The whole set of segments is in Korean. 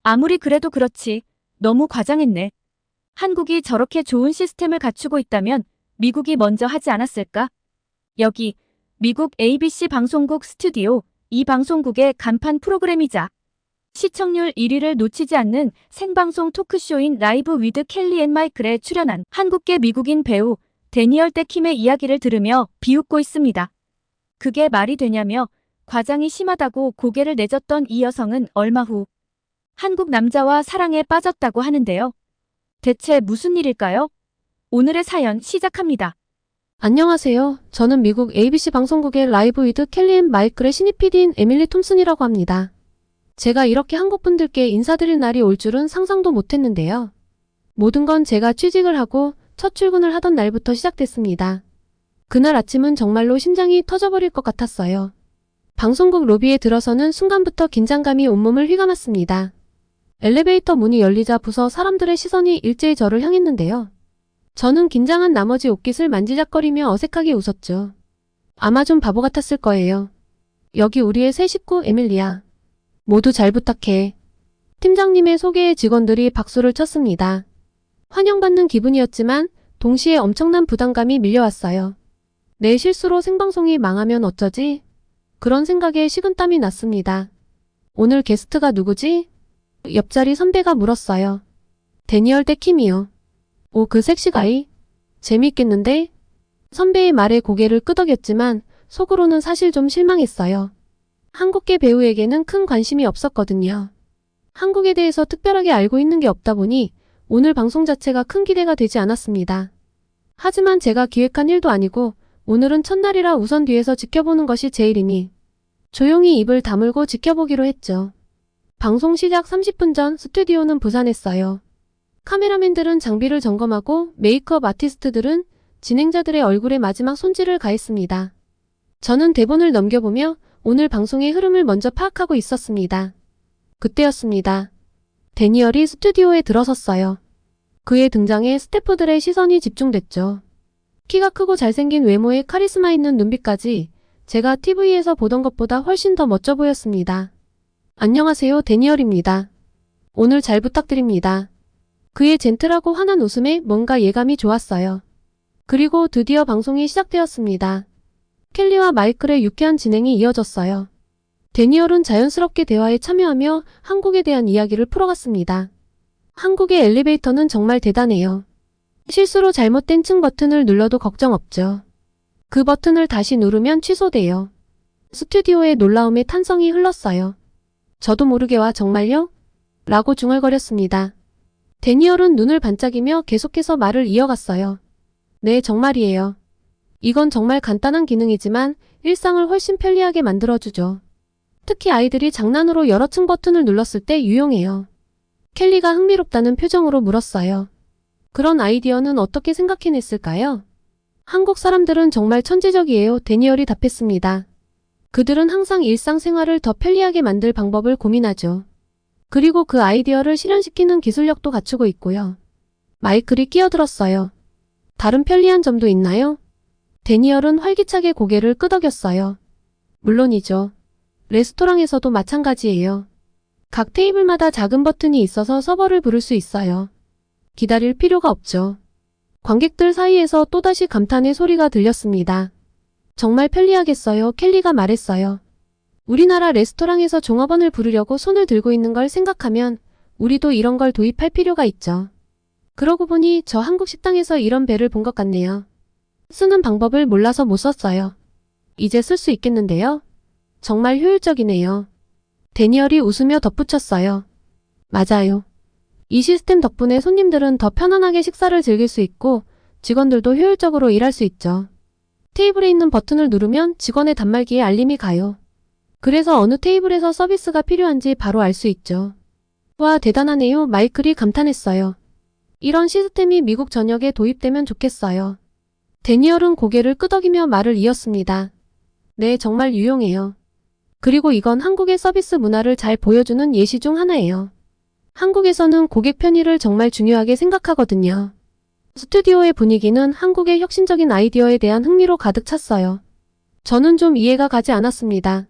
아무리 그래도 그렇지. 너무 과장했네. 한국이 저렇게 좋은 시스템을 갖추고 있다면 미국이 먼저 하지 않았을까? 여기 미국 ABC 방송국 스튜디오, 이 방송국의 간판 프로그램이자 시청률 1위를 놓치지 않는 생방송 토크쇼인 라이브 위드 켈리 앤 마이클에 출연한 한국계 미국인 배우 데니얼 떼킴의 이야기를 들으며 비웃고 있습니다. 그게 말이 되냐며 과장이 심하다고 고개를 내젓던 이 여성은 얼마 후 한국 남자와 사랑에 빠졌다고 하는데요. 대체 무슨 일일까요? 오늘의 사연 시작합니다. 안녕하세요. 저는 미국 ABC 방송국의 라이브 위드 켈리 앤 마이클의 신입 PD인 에밀리 톰슨이라고 합니다. 제가 이렇게 한국 분들께 인사드릴 날이 올 줄은 상상도 못했는데요. 모든 건 제가 취직을 하고 첫 출근을 하던 날부터 시작됐습니다. 그날 아침은 정말로 심장이 터져버릴 것 같았어요. 방송국 로비에 들어서는 순간부터 긴장감이 온몸을 휘감았습니다. 엘리베이터 문이 열리자 부서 사람들의 시선이 일제히 저를 향했는데요. 저는 긴장한 나머지 옷깃을 만지작거리며 어색하게 웃었죠. 아마 좀 바보 같았을 거예요. 여기 우리의 새 식구 에밀리야. 모두 잘 부탁해. 팀장님의 소개에 직원들이 박수를 쳤습니다. 환영받는 기분이었지만 동시에 엄청난 부담감이 밀려왔어요. 내 실수로 생방송이 망하면 어쩌지? 그런 생각에 식은땀이 났습니다. 오늘 게스트가 누구지? 옆자리 선배가 물었어요. 데니얼 떼킴이요. 오, 그 섹시가이? 재미있겠는데? 선배의 말에 고개를 끄덕였지만 속으로는 사실 좀 실망했어요. 한국계 배우에게는 큰 관심이 없었거든요. 한국에 대해서 특별하게 알고 있는 게 없다 보니 오늘 방송 자체가 큰 기대가 되지 않았습니다. 하지만 제가 기획한 일도 아니고 오늘은 첫날이라 우선 뒤에서 지켜보는 것이 제일이니 조용히 입을 다물고 지켜보기로 했죠. 방송 시작 30분 전 스튜디오는 부산했어요. 카메라맨들은 장비를 점검하고 메이크업 아티스트들은 진행자들의 얼굴에 마지막 손질을 가했습니다. 저는 대본을 넘겨보며 오늘 방송의 흐름을 먼저 파악하고 있었습니다. 그때였습니다. 데니얼이 스튜디오에 들어섰어요. 그의 등장에 스태프들의 시선이 집중됐죠. 키가 크고 잘생긴 외모에 카리스마 있는 눈빛까지 제가 TV에서 보던 것보다 훨씬 더 멋져 보였습니다. 안녕하세요, 데니얼입니다. 오늘 잘 부탁드립니다. 그의 젠틀하고 환한 웃음에 뭔가 예감이 좋았어요. 그리고 드디어 방송이 시작되었습니다. 켈리와 마이클의 유쾌한 진행이 이어졌어요. 데니얼은 자연스럽게 대화에 참여하며 한국에 대한 이야기를 풀어갔습니다. 한국의 엘리베이터는 정말 대단해요. 실수로 잘못된 층 버튼을 눌러도 걱정 없죠. 그 버튼을 다시 누르면 취소돼요. 스튜디오의 놀라움에 탄성이 흘렀어요. 저도 모르게 와 정말요? 라고 중얼거렸습니다. 데니얼은 눈을 반짝이며 계속해서 말을 이어갔어요. 네, 정말이에요. 이건 정말 간단한 기능이지만 일상을 훨씬 편리하게 만들어주죠. 특히 아이들이 장난으로 여러 층 버튼을 눌렀을 때 유용해요. 켈리가 흥미롭다는 표정으로 물었어요. 그런 아이디어는 어떻게 생각해냈을까요? 한국 사람들은 정말 천재적이에요. 데니얼이 답했습니다. 그들은 항상 일상생활을 더 편리하게 만들 방법을 고민하죠. 그리고 그 아이디어를 실현시키는 기술력도 갖추고 있고요. 마이클이 끼어들었어요. 다른 편리한 점도 있나요? 데니얼은 활기차게 고개를 끄덕였어요. 물론이죠. 레스토랑에서도 마찬가지예요. 각 테이블마다 작은 버튼이 있어서 서버를 부를 수 있어요. 기다릴 필요가 없죠. 관객들 사이에서 또다시 감탄의 소리가 들렸습니다. 정말 편리하겠어요. 켈리가 말했어요. 우리나라 레스토랑에서 종업원을 부르려고 손을 들고 있는 걸 생각하면 우리도 이런 걸 도입할 필요가 있죠. 그러고 보니 저 한국 식당에서 이런 벨을 본 것 같네요. 쓰는 방법을 몰라서 못 썼어요. 이제 쓸 수 있겠는데요? 정말 효율적이네요. 데니얼이 웃으며 덧붙였어요. 맞아요. 이 시스템 덕분에 손님들은 더 편안하게 식사를 즐길 수 있고 직원들도 효율적으로 일할 수 있죠. 테이블에 있는 버튼을 누르면 직원의 단말기에 알림이 가요. 그래서 어느 테이블에서 서비스가 필요한지 바로 알 수 있죠. 와, 대단하네요. 마이클이 감탄했어요. 이런 시스템이 미국 전역에 도입되면 좋겠어요. 데니얼은 고개를 끄덕이며 말을 이었습니다. 네, 정말 유용해요. 그리고 이건 한국의 서비스 문화를 잘 보여주는 예시 중 하나예요. 한국에서는 고객 편의를 정말 중요하게 생각하거든요. 스튜디오의 분위기는 한국의 혁신적인 아이디어에 대한 흥미로 가득 찼어요. 저는 좀 이해가 가지 않았습니다.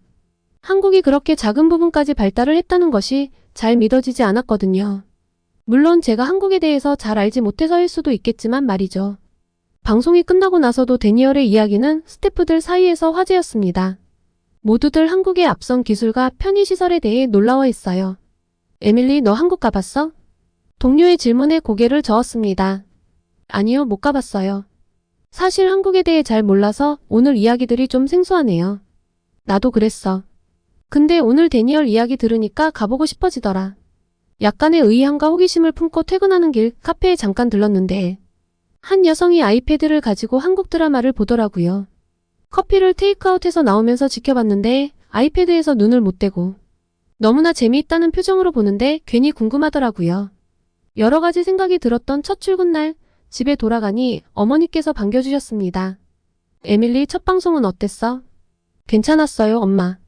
한국이 그렇게 작은 부분까지 발달을 했다는 것이 잘 믿어지지 않았거든요. 물론 제가 한국에 대해서 잘 알지 못해서일 수도 있겠지만 말이죠. 방송이 끝나고 나서도 데니얼의 이야기는 스태프들 사이에서 화제였습니다. 모두들 한국의 앞선 기술과 편의시설에 대해 놀라워했어요. 에밀리, 너 한국 가봤어? 동료의 질문에 고개를 저었습니다. 아니요, 못 가봤어요. 사실 한국에 대해 잘 몰라서 오늘 이야기들이 좀 생소하네요. 나도 그랬어. 근데 오늘 데니얼 이야기 들으니까 가보고 싶어지더라. 약간의 의아함과 호기심을 품고 퇴근하는 길 카페에 잠깐 들렀는데 한 여성이 아이패드를 가지고 한국 드라마를 보더라고요. 커피를 테이크아웃해서 나오면서 지켜봤는데 아이패드에서 눈을 못 떼고 너무나 재미있다는 표정으로 보는데 괜히 궁금하더라고요. 여러 가지 생각이 들었던 첫 출근날 집에 돌아가니 어머니께서 반겨주셨습니다. 에밀리, 첫 방송은 어땠어? 괜찮았어요, 엄마.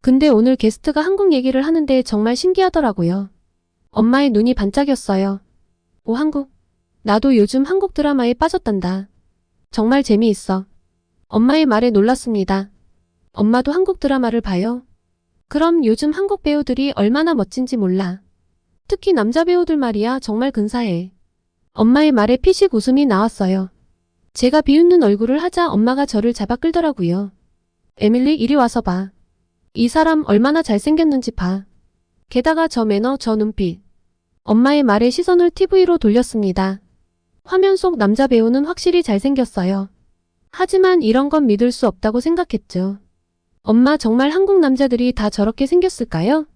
근데 오늘 게스트가 한국 얘기를 하는데 정말 신기하더라고요. 엄마의 눈이 반짝였어요. 오, 한국? 나도 요즘 한국 드라마에 빠졌단다. 정말 재미있어. 엄마의 말에 놀랐습니다. 엄마도 한국 드라마를 봐요? 그럼 요즘 한국 배우들이 얼마나 멋진지 몰라. 특히 남자 배우들 말이야 정말 근사해. 엄마의 말에 피식 웃음이 나왔어요. 제가 비웃는 얼굴을 하자 엄마가 저를 잡아 끌더라고요. 에밀리, 이리 와서 봐. 이 사람 얼마나 잘생겼는지 봐. 게다가 저 매너, 저 눈빛. 엄마의 말에 시선을 TV로 돌렸습니다. 화면 속 남자 배우는 확실히 잘생겼어요. 하지만 이런 건 믿을 수 없다고 생각했죠. 엄마, 정말 한국 남자들이 다 저렇게 생겼을까요?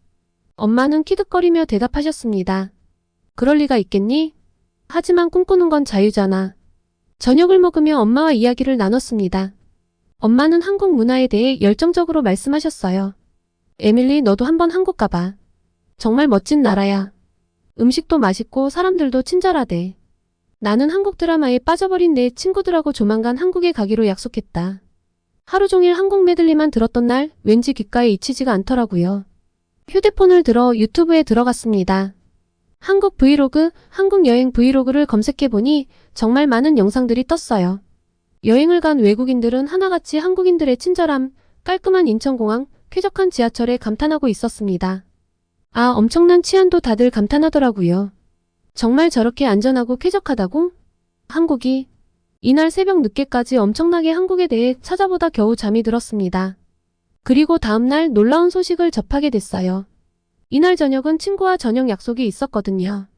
엄마는 키득거리며 대답하셨습니다. 그럴 리가 있겠니? 하지만 꿈꾸는 건 자유잖아. 저녁을 먹으며 엄마와 이야기를 나눴습니다. 엄마는 한국 문화에 대해 열정적으로 말씀하셨어요. 에밀리, 너도 한번 한국 가봐. 정말 멋진 나라야. 음식도 맛있고 사람들도 친절하대. 나는 한국 드라마에 빠져버린 내 친구들하고 조만간 한국에 가기로 약속했다. 하루 종일 한국 메들리만 들었던 날 왠지 귓가에 잊히지가 않더라고요. 휴대폰을 들어 유튜브에 들어갔습니다. 한국 브이로그, 한국 여행 브이로그를 검색해보니 정말 많은 영상들이 떴어요. 여행을 간 외국인들은 하나같이 한국인들의 친절함, 깔끔한 인천공항, 쾌적한 지하철에 감탄하고 있었습니다. 아, 엄청난 치안도 다들 감탄하더라고요. 정말 저렇게 안전하고 쾌적하다고? 한국이? 이날 새벽 늦게까지 엄청나게 한국에 대해 찾아보다 겨우 잠이 들었습니다. 그리고 다음날 놀라운 소식을 접하게 됐어요. 이날 저녁은 친구와 저녁 약속이 있었거든요.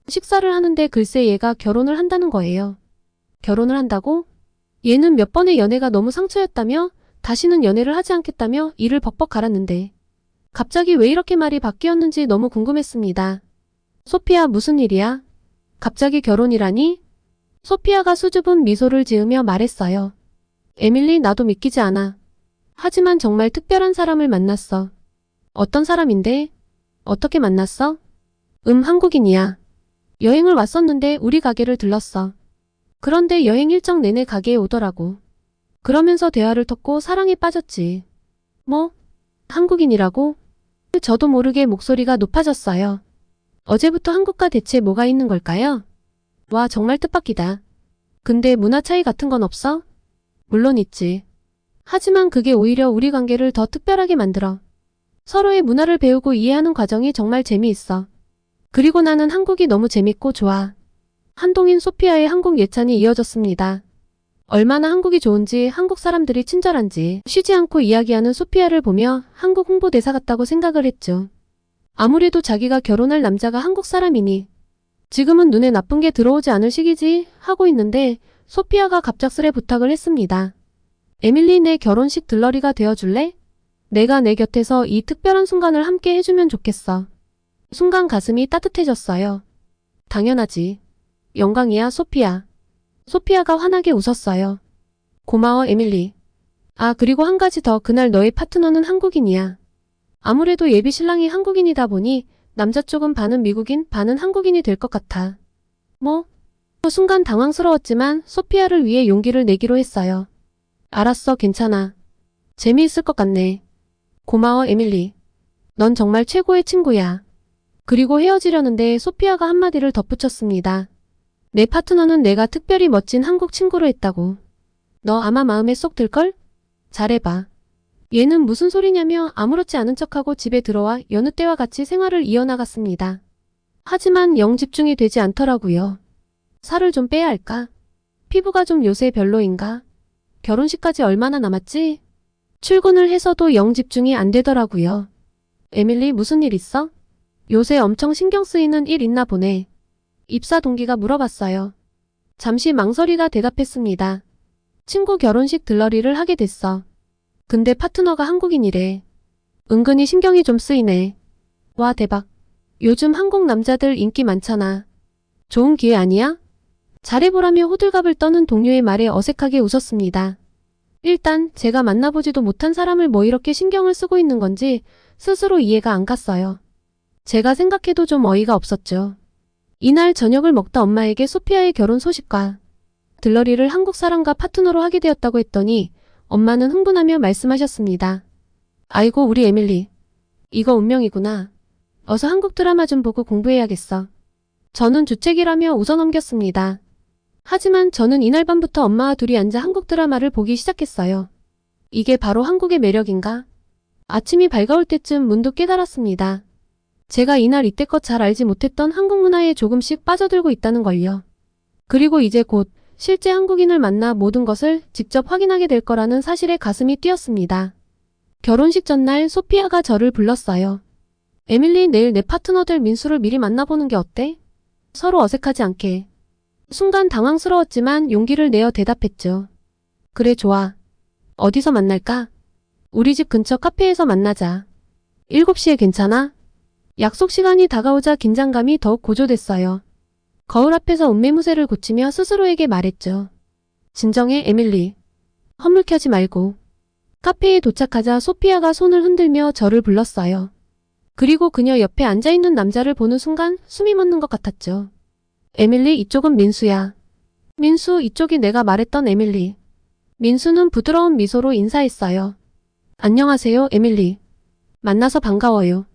식사를 하는데 글쎄 얘가 결혼을 한다는 거예요. 결혼을 한다고? 얘는 몇 번의 연애가 너무 상처였다며 다시는 연애를 하지 않겠다며 이를 벅벅 갈았는데 갑자기 왜 이렇게 말이 바뀌었는지 너무 궁금했습니다. 소피아, 무슨 일이야? 갑자기 결혼이라니? 소피아가 수줍은 미소를 지으며 말했어요. 에밀리, 나도 믿기지 않아. 하지만 정말 특별한 사람을 만났어. 어떤 사람인데? 어떻게 만났어? 한국인이야. 여행을 왔었는데 우리 가게를 들렀어. 그런데 여행 일정 내내 가게에 오더라고. 그러면서 대화를 텄고 사랑에 빠졌지. 뭐? 한국인이라고? 저도 모르게 목소리가 높아졌어요. 어제부터 한국과 대체 뭐가 있는 걸까요? 와, 정말 뜻밖이다. 근데 문화 차이 같은 건 없어? 물론 있지. 하지만 그게 오히려 우리 관계를 더 특별하게 만들어. 서로의 문화를 배우고 이해하는 과정이 정말 재미있어. 그리고 나는 한국이 너무 재밌고 좋아. 한동인 소피아의 한국 예찬이 이어졌습니다. 얼마나 한국이 좋은지, 한국 사람들이 친절한지 쉬지 않고 이야기하는 소피아를 보며 한국 홍보대사 같다고 생각을 했죠. 아무래도 자기가 결혼할 남자가 한국 사람이니 지금은 눈에 나쁜 게 들어오지 않을 시기지 하고 있는데 소피아가 갑작스레 부탁을 했습니다. 에밀리, 내 결혼식 들러리가 되어줄래? 내가 내 곁에서 이 특별한 순간을 함께 해주면 좋겠어. 순간 가슴이 따뜻해졌어요. 당연하지. 영광이야, 소피아. 소피아가 환하게 웃었어요. 고마워, 에밀리. 아, 그리고 한 가지 더, 그날 너의 파트너는 한국인이야. 아무래도 예비 신랑이 한국인이다 보니 남자 쪽은 반은 미국인, 반은 한국인이 될 것 같아. 뭐? 순간 당황스러웠지만 소피아를 위해 용기를 내기로 했어요. 알았어, 괜찮아. 재미있을 것 같네. 고마워, 에밀리. 넌 정말 최고의 친구야. 그리고 헤어지려는데 소피아가 한마디를 덧붙였습니다. 내 파트너는 내가 특별히 멋진 한국 친구로 했다고. 너 아마 마음에 쏙 들걸? 잘해봐. 얘는 무슨 소리냐며 아무렇지 않은 척하고 집에 들어와 여느 때와 같이 생활을 이어나갔습니다. 하지만 영 집중이 되지 않더라고요. 살을 좀 빼야 할까? 피부가 좀 요새 별로인가? 결혼식까지 얼마나 남았지? 출근을 해서도 영 집중이 안 되더라고요. 에밀리, 무슨 일 있어? 요새 엄청 신경 쓰이는 일 있나 보네. 입사 동기가 물어봤어요. 잠시 망설이다 대답했습니다. 친구 결혼식 들러리를 하게 됐어. 근데 파트너가 한국인이래. 은근히 신경이 좀 쓰이네. 와, 대박. 요즘 한국 남자들 인기 많잖아. 좋은 기회 아니야? 잘해보라며 호들갑을 떠는 동료의 말에 어색하게 웃었습니다. 일단 제가 만나보지도 못한 사람을 뭐 이렇게 신경을 쓰고 있는 건지 스스로 이해가 안 갔어요. 제가 생각해도 좀 어이가 없었죠. 이날 저녁을 먹다 엄마에게 소피아의 결혼 소식과 들러리를 한국 사람과 파트너로 하게 되었다고 했더니 엄마는 흥분하며 말씀하셨습니다. 아이고, 우리 에밀리. 이거 운명이구나. 어서 한국 드라마 좀 보고 공부해야겠어. 저는 주책이라며 웃어넘겼습니다. 하지만 저는 이날 밤부터 엄마와 둘이 앉아 한국 드라마를 보기 시작했어요. 이게 바로 한국의 매력인가? 아침이 밝아올 때쯤 문득 깨달았습니다. 제가 이날 이때껏 잘 알지 못했던 한국 문화에 조금씩 빠져들고 있다는 걸요. 그리고 이제 곧 실제 한국인을 만나 모든 것을 직접 확인하게 될 거라는 사실에 가슴이 뛰었습니다. 결혼식 전날 소피아가 저를 불렀어요. 에밀리, 내일 내 파트너들 민수를 미리 만나보는 게 어때? 서로 어색하지 않게. 순간 당황스러웠지만 용기를 내어 대답했죠. 그래, 좋아. 어디서 만날까? 우리 집 근처 카페에서 만나자. 7시에 괜찮아? 약속 시간이 다가오자 긴장감이 더욱 고조됐어요. 거울 앞에서 옷매무새를 고치며 스스로에게 말했죠. 진정해, 에밀리. 허물켜지 말고. 카페에 도착하자 소피아가 손을 흔들며 저를 불렀어요. 그리고 그녀 옆에 앉아있는 남자를 보는 순간 숨이 멎는 것 같았죠. 에밀리, 이쪽은 민수야. 민수, 이쪽이 내가 말했던 에밀리. 민수는 부드러운 미소로 인사했어요. 안녕하세요, 에밀리. 만나서 반가워요.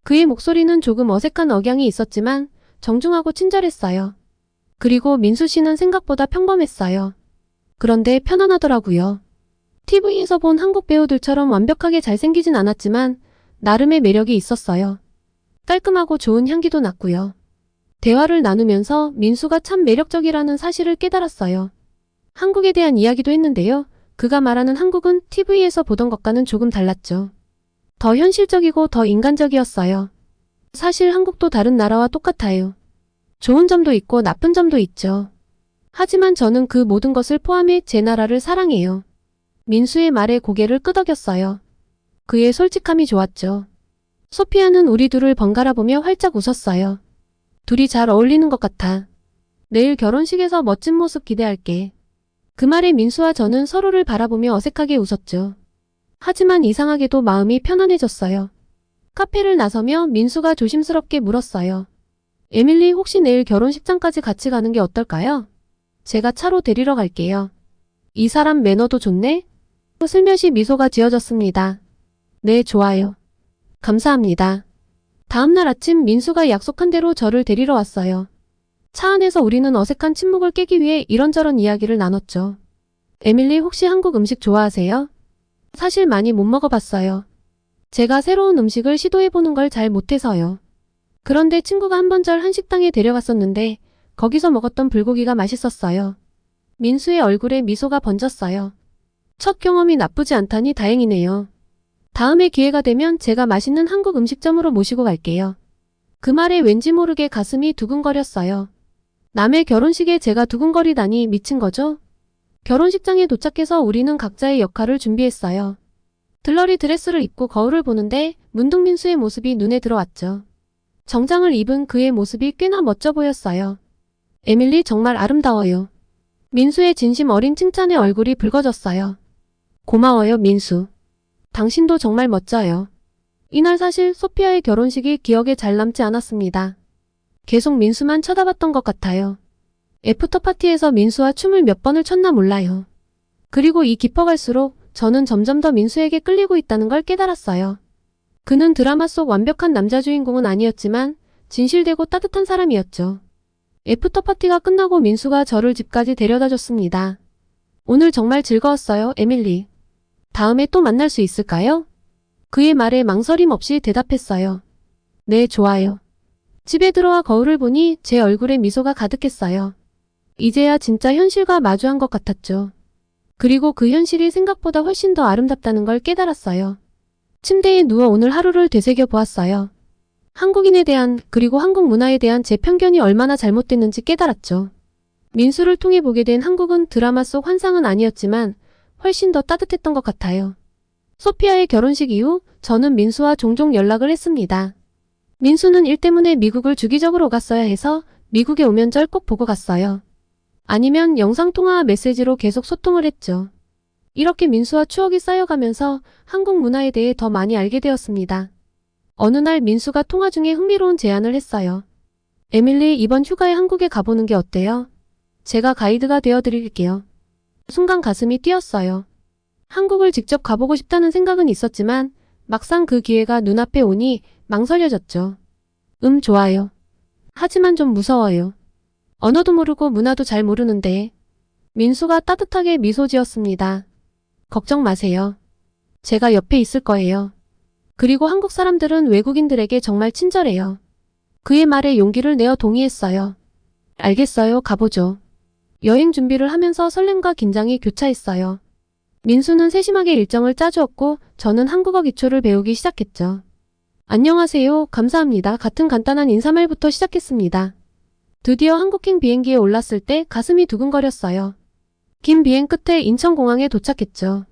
그의 목소리는 조금 어색한 억양이 있었지만 정중하고 친절했어요. 그리고 민수 씨는 생각보다 평범했어요. 그런데 편안하더라고요. TV에서 본 한국 배우들처럼 완벽하게 잘생기진 않았지만 나름의 매력이 있었어요. 깔끔하고 좋은 향기도 났고요. 대화를 나누면서 민수가 참 매력적이라는 사실을 깨달았어요. 한국에 대한 이야기도 했는데요. 그가 말하는 한국은 TV에서 보던 것과는 조금 달랐죠. 더 현실적이고 더 인간적이었어요. 사실 한국도 다른 나라와 똑같아요. 좋은 점도 있고 나쁜 점도 있죠. 하지만 저는 그 모든 것을 포함해 제 나라를 사랑해요. 민수의 말에 고개를 끄덕였어요. 그의 솔직함이 좋았죠. 소피아는 우리 둘을 번갈아 보며 활짝 웃었어요. 둘이 잘 어울리는 것 같아. 내일 결혼식에서 멋진 모습 기대할게. 그 말에 민수와 저는 서로를 바라보며 어색하게 웃었죠. 하지만 이상하게도 마음이 편안해졌어요. 카페를 나서며 민수가 조심스럽게 물었어요. 에밀리, 혹시 내일 결혼식장까지 같이 가는 게 어떨까요? 제가 차로 데리러 갈게요. 이 사람 매너도 좋네? 슬며시 미소가 지어졌습니다. 네, 좋아요. 감사합니다. 다음날 아침 민수가 약속한 대로 저를 데리러 왔어요. 차 안에서 우리는 어색한 침묵을 깨기 위해 이런저런 이야기를 나눴죠. 에밀리, 혹시 한국 음식 좋아하세요? 사실 많이 못 먹어봤어요. 제가 새로운 음식을 시도해보는 걸 잘 못해서요. 그런데 친구가 한 번 절 한식당에 데려갔었는데 거기서 먹었던 불고기가 맛있었어요. 민수의 얼굴에 미소가 번졌어요. 첫 경험이 나쁘지 않다니 다행이네요. 다음에 기회가 되면 제가 맛있는 한국 음식점으로 모시고 갈게요. 그 말에 왠지 모르게 가슴이 두근거렸어요. 남의 결혼식에 제가 두근거리다니 미친 거죠? 결혼식장에 도착해서 우리는 각자의 역할을 준비했어요. 들러리 드레스를 입고 거울을 보는데 문득 민수의 모습이 눈에 들어왔죠. 정장을 입은 그의 모습이 꽤나 멋져 보였어요. 에밀리, 정말 아름다워요. 민수의 진심 어린 칭찬에 얼굴이 붉어졌어요. 고마워요, 민수. 당신도 정말 멋져요. 이날 사실 소피아의 결혼식이 기억에 잘 남지 않았습니다. 계속 민수만 쳐다봤던 것 같아요. 애프터 파티에서 민수와 춤을 몇 번을 췄나 몰라요. 그리고 이 깊어갈수록 저는 점점 더 민수에게 끌리고 있다는 걸 깨달았어요. 그는 드라마 속 완벽한 남자 주인공은 아니었지만 진실되고 따뜻한 사람이었죠. 애프터 파티가 끝나고 민수가 저를 집까지 데려다 줬습니다. 오늘 정말 즐거웠어요, 에밀리. 다음에 또 만날 수 있을까요? 그의 말에 망설임 없이 대답했어요. 네, 좋아요. 집에 들어와 거울을 보니 제 얼굴에 미소가 가득했어요. 이제야 진짜 현실과 마주한 것 같았죠. 그리고 그 현실이 생각보다 훨씬 더 아름답다는 걸 깨달았어요. 침대에 누워 오늘 하루를 되새겨 보았어요. 한국인에 대한 그리고 한국 문화에 대한 제 편견이 얼마나 잘못됐는지 깨달았죠. 민수를 통해 보게 된 한국은 드라마 속 환상은 아니었지만 훨씬 더 따뜻했던 것 같아요. 소피아의 결혼식 이후 저는 민수와 종종 연락을 했습니다. 민수는 일 때문에 미국을 주기적으로 갔어야 해서 미국에 오면 절 꼭 보고 갔어요. 아니면 영상통화 메시지로 계속 소통을 했죠. 이렇게 민수와 추억이 쌓여가면서 한국 문화에 대해 더 많이 알게 되었습니다. 어느 날 민수가 통화 중에 흥미로운 제안을 했어요. 에밀리, 이번 휴가에 한국에 가보는 게 어때요? 제가 가이드가 되어드릴게요. 순간 가슴이 뛰었어요. 한국을 직접 가보고 싶다는 생각은 있었지만 막상 그 기회가 눈앞에 오니 망설여졌죠. 좋아요. 하지만 좀 무서워요. 언어도 모르고 문화도 잘 모르는데. 민수가 따뜻하게 미소 지었습니다. 걱정 마세요. 제가 옆에 있을 거예요. 그리고 한국 사람들은 외국인들에게 정말 친절해요. 그의 말에 용기를 내어 동의했어요. 알겠어요, 가보죠. 여행 준비를 하면서 설렘과 긴장이 교차했어요. 민수는 세심하게 일정을 짜주었고 저는 한국어 기초를 배우기 시작했죠. 안녕하세요, 감사합니다 같은 간단한 인사말부터 시작했습니다. 드디어 한국행 비행기에 올랐을 때 가슴이 두근거렸어요. 긴 비행 끝에 인천공항에 도착했죠.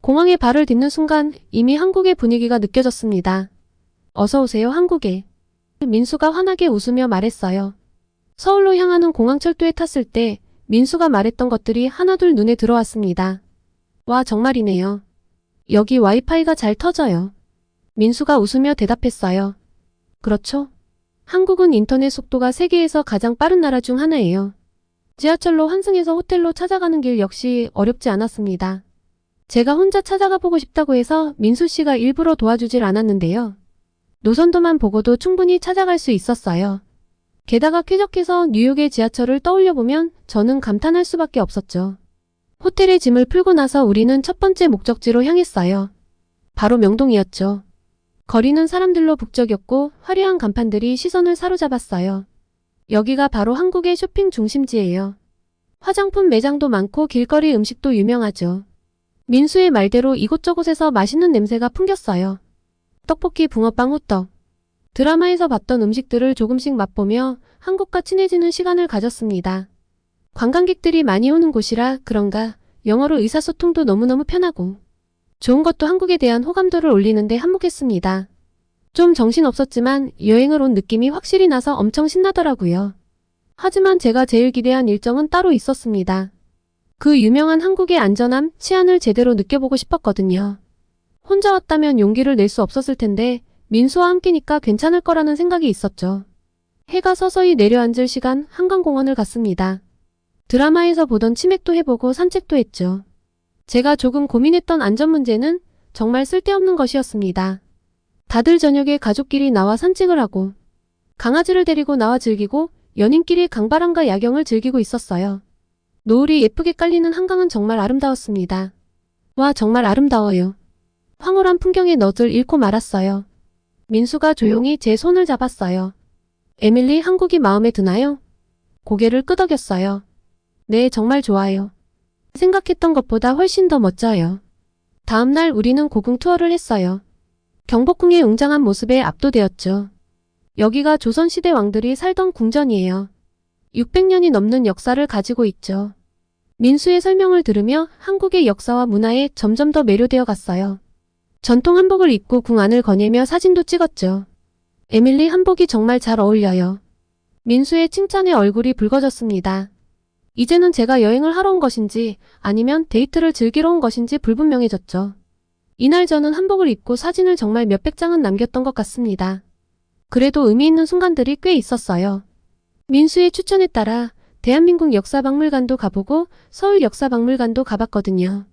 공항에 발을 딛는 순간 이미 한국의 분위기가 느껴졌습니다. 어서 오세요, 한국에. 민수가 환하게 웃으며 말했어요. 서울로 향하는 공항철도에 탔을 때 민수가 말했던 것들이 하나둘 눈에 들어왔습니다. 와, 정말이네요. 여기 와이파이가 잘 터져요. 민수가 웃으며 대답했어요. 그렇죠. 한국은 인터넷 속도가 세계에서 가장 빠른 나라 중 하나예요. 지하철로 환승해서 호텔로 찾아가는 길 역시 어렵지 않았습니다. 제가 혼자 찾아가 보고 싶다고 해서 민수 씨가 일부러 도와주질 않았는데요. 노선도만 보고도 충분히 찾아갈 수 있었어요. 게다가 쾌적해서 뉴욕의 지하철을 떠올려보면 저는 감탄할 수밖에 없었죠. 호텔에 짐을 풀고 나서 우리는 첫 번째 목적지로 향했어요. 바로 명동이었죠. 거리는 사람들로 북적였고 화려한 간판들이 시선을 사로잡았어요. 여기가 바로 한국의 쇼핑 중심지예요. 화장품 매장도 많고 길거리 음식도 유명하죠. 민수의 말대로 이곳저곳에서 맛있는 냄새가 풍겼어요. 떡볶이, 붕어빵, 호떡. 드라마에서 봤던 음식들을 조금씩 맛보며 한국과 친해지는 시간을 가졌습니다. 관광객들이 많이 오는 곳이라 그런가 영어로 의사소통도 너무너무 편하고 좋은 것도 한국에 대한 호감도를 올리는데 한몫했습니다. 좀 정신없었지만 여행을 온 느낌이 확실히 나서 엄청 신나더라고요. 하지만 제가 제일 기대한 일정은 따로 있었습니다. 그 유명한 한국의 안전함, 치안을 제대로 느껴보고 싶었거든요. 혼자 왔다면 용기를 낼 수 없었을 텐데 민수와 함께니까 괜찮을 거라는 생각이 있었죠. 해가 서서히 내려앉을 시간 한강공원을 갔습니다. 드라마에서 보던 치맥도 해보고 산책도 했죠. 제가 조금 고민했던 안전 문제는 정말 쓸데없는 것이었습니다. 다들 저녁에 가족끼리 나와 산책을 하고 강아지를 데리고 나와 즐기고 연인끼리 강바람과 야경을 즐기고 있었어요. 노을이 예쁘게 깔리는 한강은 정말 아름다웠습니다. 와, 정말 아름다워요. 황홀한 풍경에 너들 잃고 말았어요. 민수가 조용히 제 손을 잡았어요. 에밀리, 한국이 마음에 드나요? 고개를 끄덕였어요. 네, 정말 좋아요. 생각했던 것보다 훨씬 더 멋져요. 다음날 우리는 고궁 투어를 했어요. 경복궁의 웅장한 모습에 압도되었죠. 여기가 조선시대 왕들이 살던 궁전이에요. 600년이 넘는 역사를 가지고 있죠. 민수의 설명을 들으며 한국의 역사와 문화에 점점 더 매료되어 갔어요. 전통 한복을 입고 궁 안을 거닐며 사진도 찍었죠. 에밀리, 한복이 정말 잘 어울려요. 민수의 칭찬에 얼굴이 붉어졌습니다. 이제는 제가 여행을 하러 온 것인지 아니면 데이트를 즐기러 온 것인지 불분명해졌죠. 이날 저는 한복을 입고 사진을 정말 몇백 장은 남겼던 것 같습니다. 그래도 의미 있는 순간들이 꽤 있었어요. 민수의 추천에 따라 대한민국 역사박물관도 가보고 서울 역사박물관도 가봤거든요.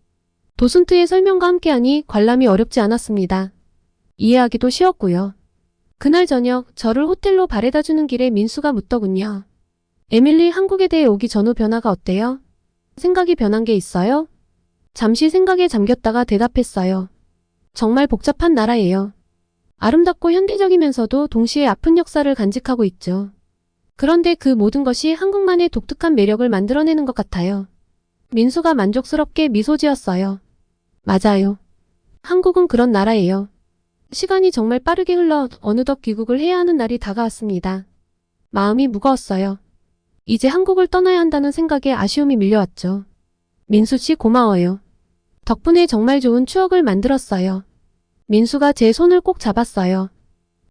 도슨트의 설명과 함께하니 관람이 어렵지 않았습니다. 이해하기도 쉬웠고요. 그날 저녁 저를 호텔로 바래다주는 길에 민수가 묻더군요. 에밀리, 한국에 대해 오기 전후 변화가 어때요? 생각이 변한 게 있어요? 잠시 생각에 잠겼다가 대답했어요. 정말 복잡한 나라예요. 아름답고 현대적이면서도 동시에 아픈 역사를 간직하고 있죠. 그런데 그 모든 것이 한국만의 독특한 매력을 만들어내는 것 같아요. 민수가 만족스럽게 미소 지었어요. 맞아요. 한국은 그런 나라예요. 시간이 정말 빠르게 흘러 어느덧 귀국을 해야 하는 날이 다가왔습니다. 마음이 무거웠어요. 이제 한국을 떠나야 한다는 생각에 아쉬움이 밀려왔죠. 민수 씨 고마워요. 덕분에 정말 좋은 추억을 만들었어요. 민수가 제 손을 꼭 잡았어요.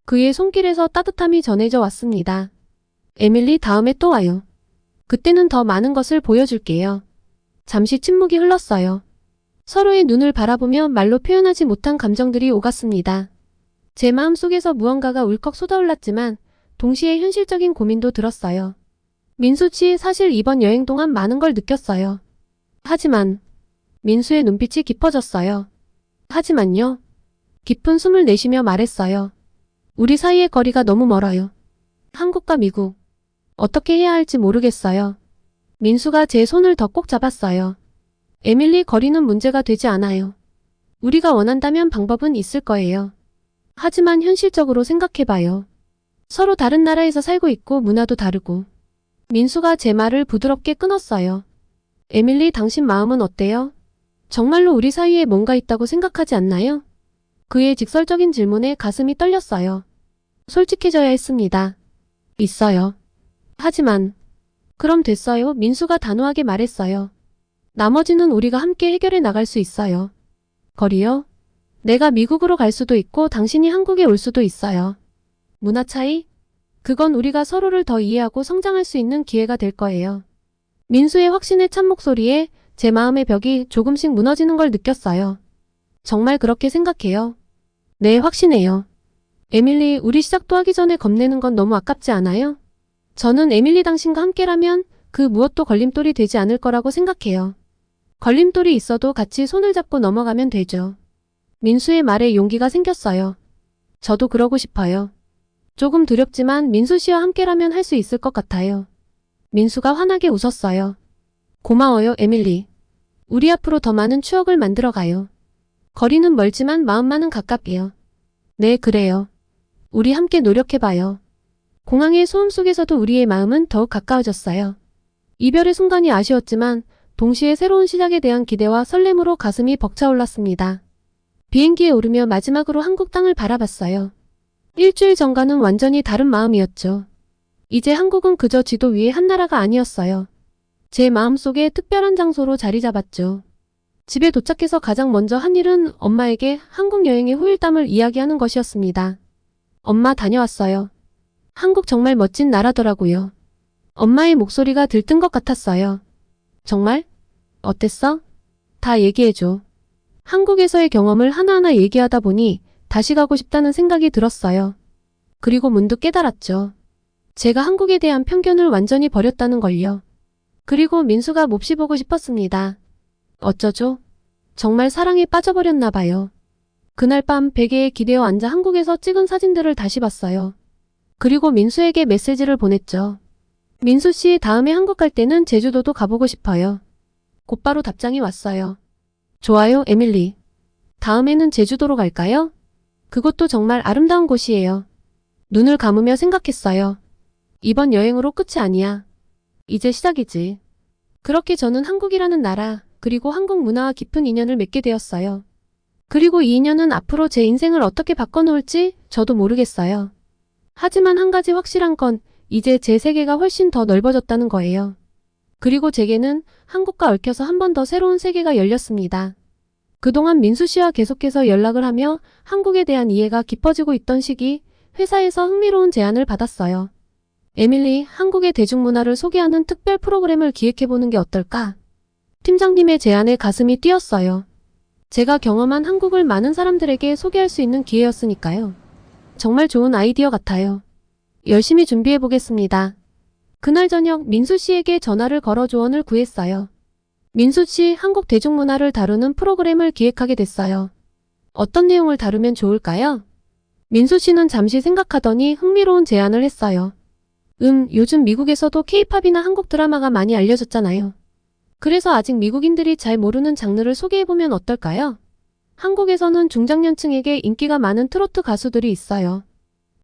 그의 손길에서 따뜻함이 전해져 왔습니다. 에밀리, 다음에 또 와요. 그때는 더 많은 것을 보여줄게요. 잠시 침묵이 흘렀어요. 서로의 눈을 바라보며 말로 표현하지 못한 감정들이 오갔습니다. 제 마음속에서 무언가가 울컥 쏟아올랐지만 동시에 현실적인 고민도 들었어요. 민수 씨, 사실 이번 여행 동안 많은 걸 느꼈어요. 하지만 민수의 눈빛이 깊어졌어요. 하지만요. 깊은 숨을 내쉬며 말했어요. 우리 사이의 거리가 너무 멀어요. 한국과 미국. 어떻게 해야 할지 모르겠어요. 민수가 제 손을 더 꼭 잡았어요. 에밀리, 거리는 문제가 되지 않아요. 우리가 원한다면 방법은 있을 거예요. 하지만 현실적으로 생각해봐요. 서로 다른 나라에서 살고 있고 문화도 다르고. 민수가 제 말을 부드럽게 끊었어요. 에밀리, 당신 마음은 어때요? 정말로 우리 사이에 뭔가 있다고 생각하지 않나요? 그의 직설적인 질문에 가슴이 떨렸어요. 솔직해져야 했습니다. 있어요. 하지만 그럼 됐어요. 민수가 단호하게 말했어요. 나머지는 우리가 함께 해결해 나갈 수 있어요. 거리요? 내가 미국으로 갈 수도 있고 당신이 한국에 올 수도 있어요. 문화 차이? 그건 우리가 서로를 더 이해하고 성장할 수 있는 기회가 될 거예요. 민수의 확신에 찬 목소리에 제 마음의 벽이 조금씩 무너지는 걸 느꼈어요. 정말 그렇게 생각해요. 네, 확신해요. 에밀리, 우리 시작도 하기 전에 겁내는 건 너무 아깝지 않아요? 저는 에밀리 당신과 함께라면 그 무엇도 걸림돌이 되지 않을 거라고 생각해요. 걸림돌이 있어도 같이 손을 잡고 넘어가면 되죠. 민수의 말에 용기가 생겼어요. 저도 그러고 싶어요. 조금 두렵지만 민수 씨와 함께라면 할 수 있을 것 같아요. 민수가 환하게 웃었어요. 고마워요, 에밀리. 우리 앞으로 더 많은 추억을 만들어가요. 거리는 멀지만 마음만은 가깝게요. 네, 그래요. 우리 함께 노력해봐요. 공항의 소음 속에서도 우리의 마음은 더욱 가까워졌어요. 이별의 순간이 아쉬웠지만 동시에 새로운 시작에 대한 기대와 설렘으로 가슴이 벅차올랐습니다. 비행기에 오르며 마지막으로 한국 땅을 바라봤어요. 일주일 전과는 완전히 다른 마음이었죠. 이제 한국은 그저 지도 위의 한 나라가 아니었어요. 제 마음속에 특별한 장소로 자리 잡았죠. 집에 도착해서 가장 먼저 한 일은 엄마에게 한국 여행의 후일담을 이야기하는 것이었습니다. 엄마, 다녀왔어요. 한국 정말 멋진 나라더라고요. 엄마의 목소리가 들뜬 것 같았어요. 정말? 어땠어? 다 얘기해줘. 한국에서의 경험을 하나하나 얘기하다 보니 다시 가고 싶다는 생각이 들었어요. 그리고 문득 깨달았죠. 제가 한국에 대한 편견을 완전히 버렸다는 걸요. 그리고 민수가 몹시 보고 싶었습니다. 어쩌죠? 정말 사랑에 빠져버렸나 봐요. 그날 밤 베개에 기대어 앉아 한국에서 찍은 사진들을 다시 봤어요. 그리고 민수에게 메시지를 보냈죠. 민수 씨, 다음에 한국 갈 때는 제주도도 가보고 싶어요. 곧바로 답장이 왔어요. 좋아요, 에밀리. 다음에는 제주도로 갈까요? 그곳도 정말 아름다운 곳이에요. 눈을 감으며 생각했어요. 이번 여행으로 끝이 아니야. 이제 시작이지. 그렇게 저는 한국이라는 나라, 그리고 한국 문화와 깊은 인연을 맺게 되었어요. 그리고 이 인연은 앞으로 제 인생을 어떻게 바꿔놓을지 저도 모르겠어요. 하지만 한 가지 확실한 건 이제 제 세계가 훨씬 더 넓어졌다는 거예요. 그리고 제게는 한국과 얽혀서 한 번 더 새로운 세계가 열렸습니다. 그동안 민수 씨와 계속해서 연락을 하며 한국에 대한 이해가 깊어지고 있던 시기, 회사에서 흥미로운 제안을 받았어요. 에밀리, 한국의 대중문화를 소개하는 특별 프로그램을 기획해보는 게 어떨까? 팀장님의 제안에 가슴이 뛰었어요. 제가 경험한 한국을 많은 사람들에게 소개할 수 있는 기회였으니까요. 정말 좋은 아이디어 같아요. 열심히 준비해보겠습니다. 그날 저녁 민수 씨에게 전화를 걸어 조언을 구했어요. 민수 씨, 한국 대중문화를 다루는 프로그램을 기획하게 됐어요. 어떤 내용을 다루면 좋을까요? 민수 씨는 잠시 생각하더니 흥미로운 제안을 했어요. 요즘 미국에서도 케이팝이나 한국 드라마가 많이 알려졌잖아요. 그래서 아직 미국인들이 잘 모르는 장르를 소개해보면 어떨까요? 한국에서는 중장년층에게 인기가 많은 트로트 가수들이 있어요.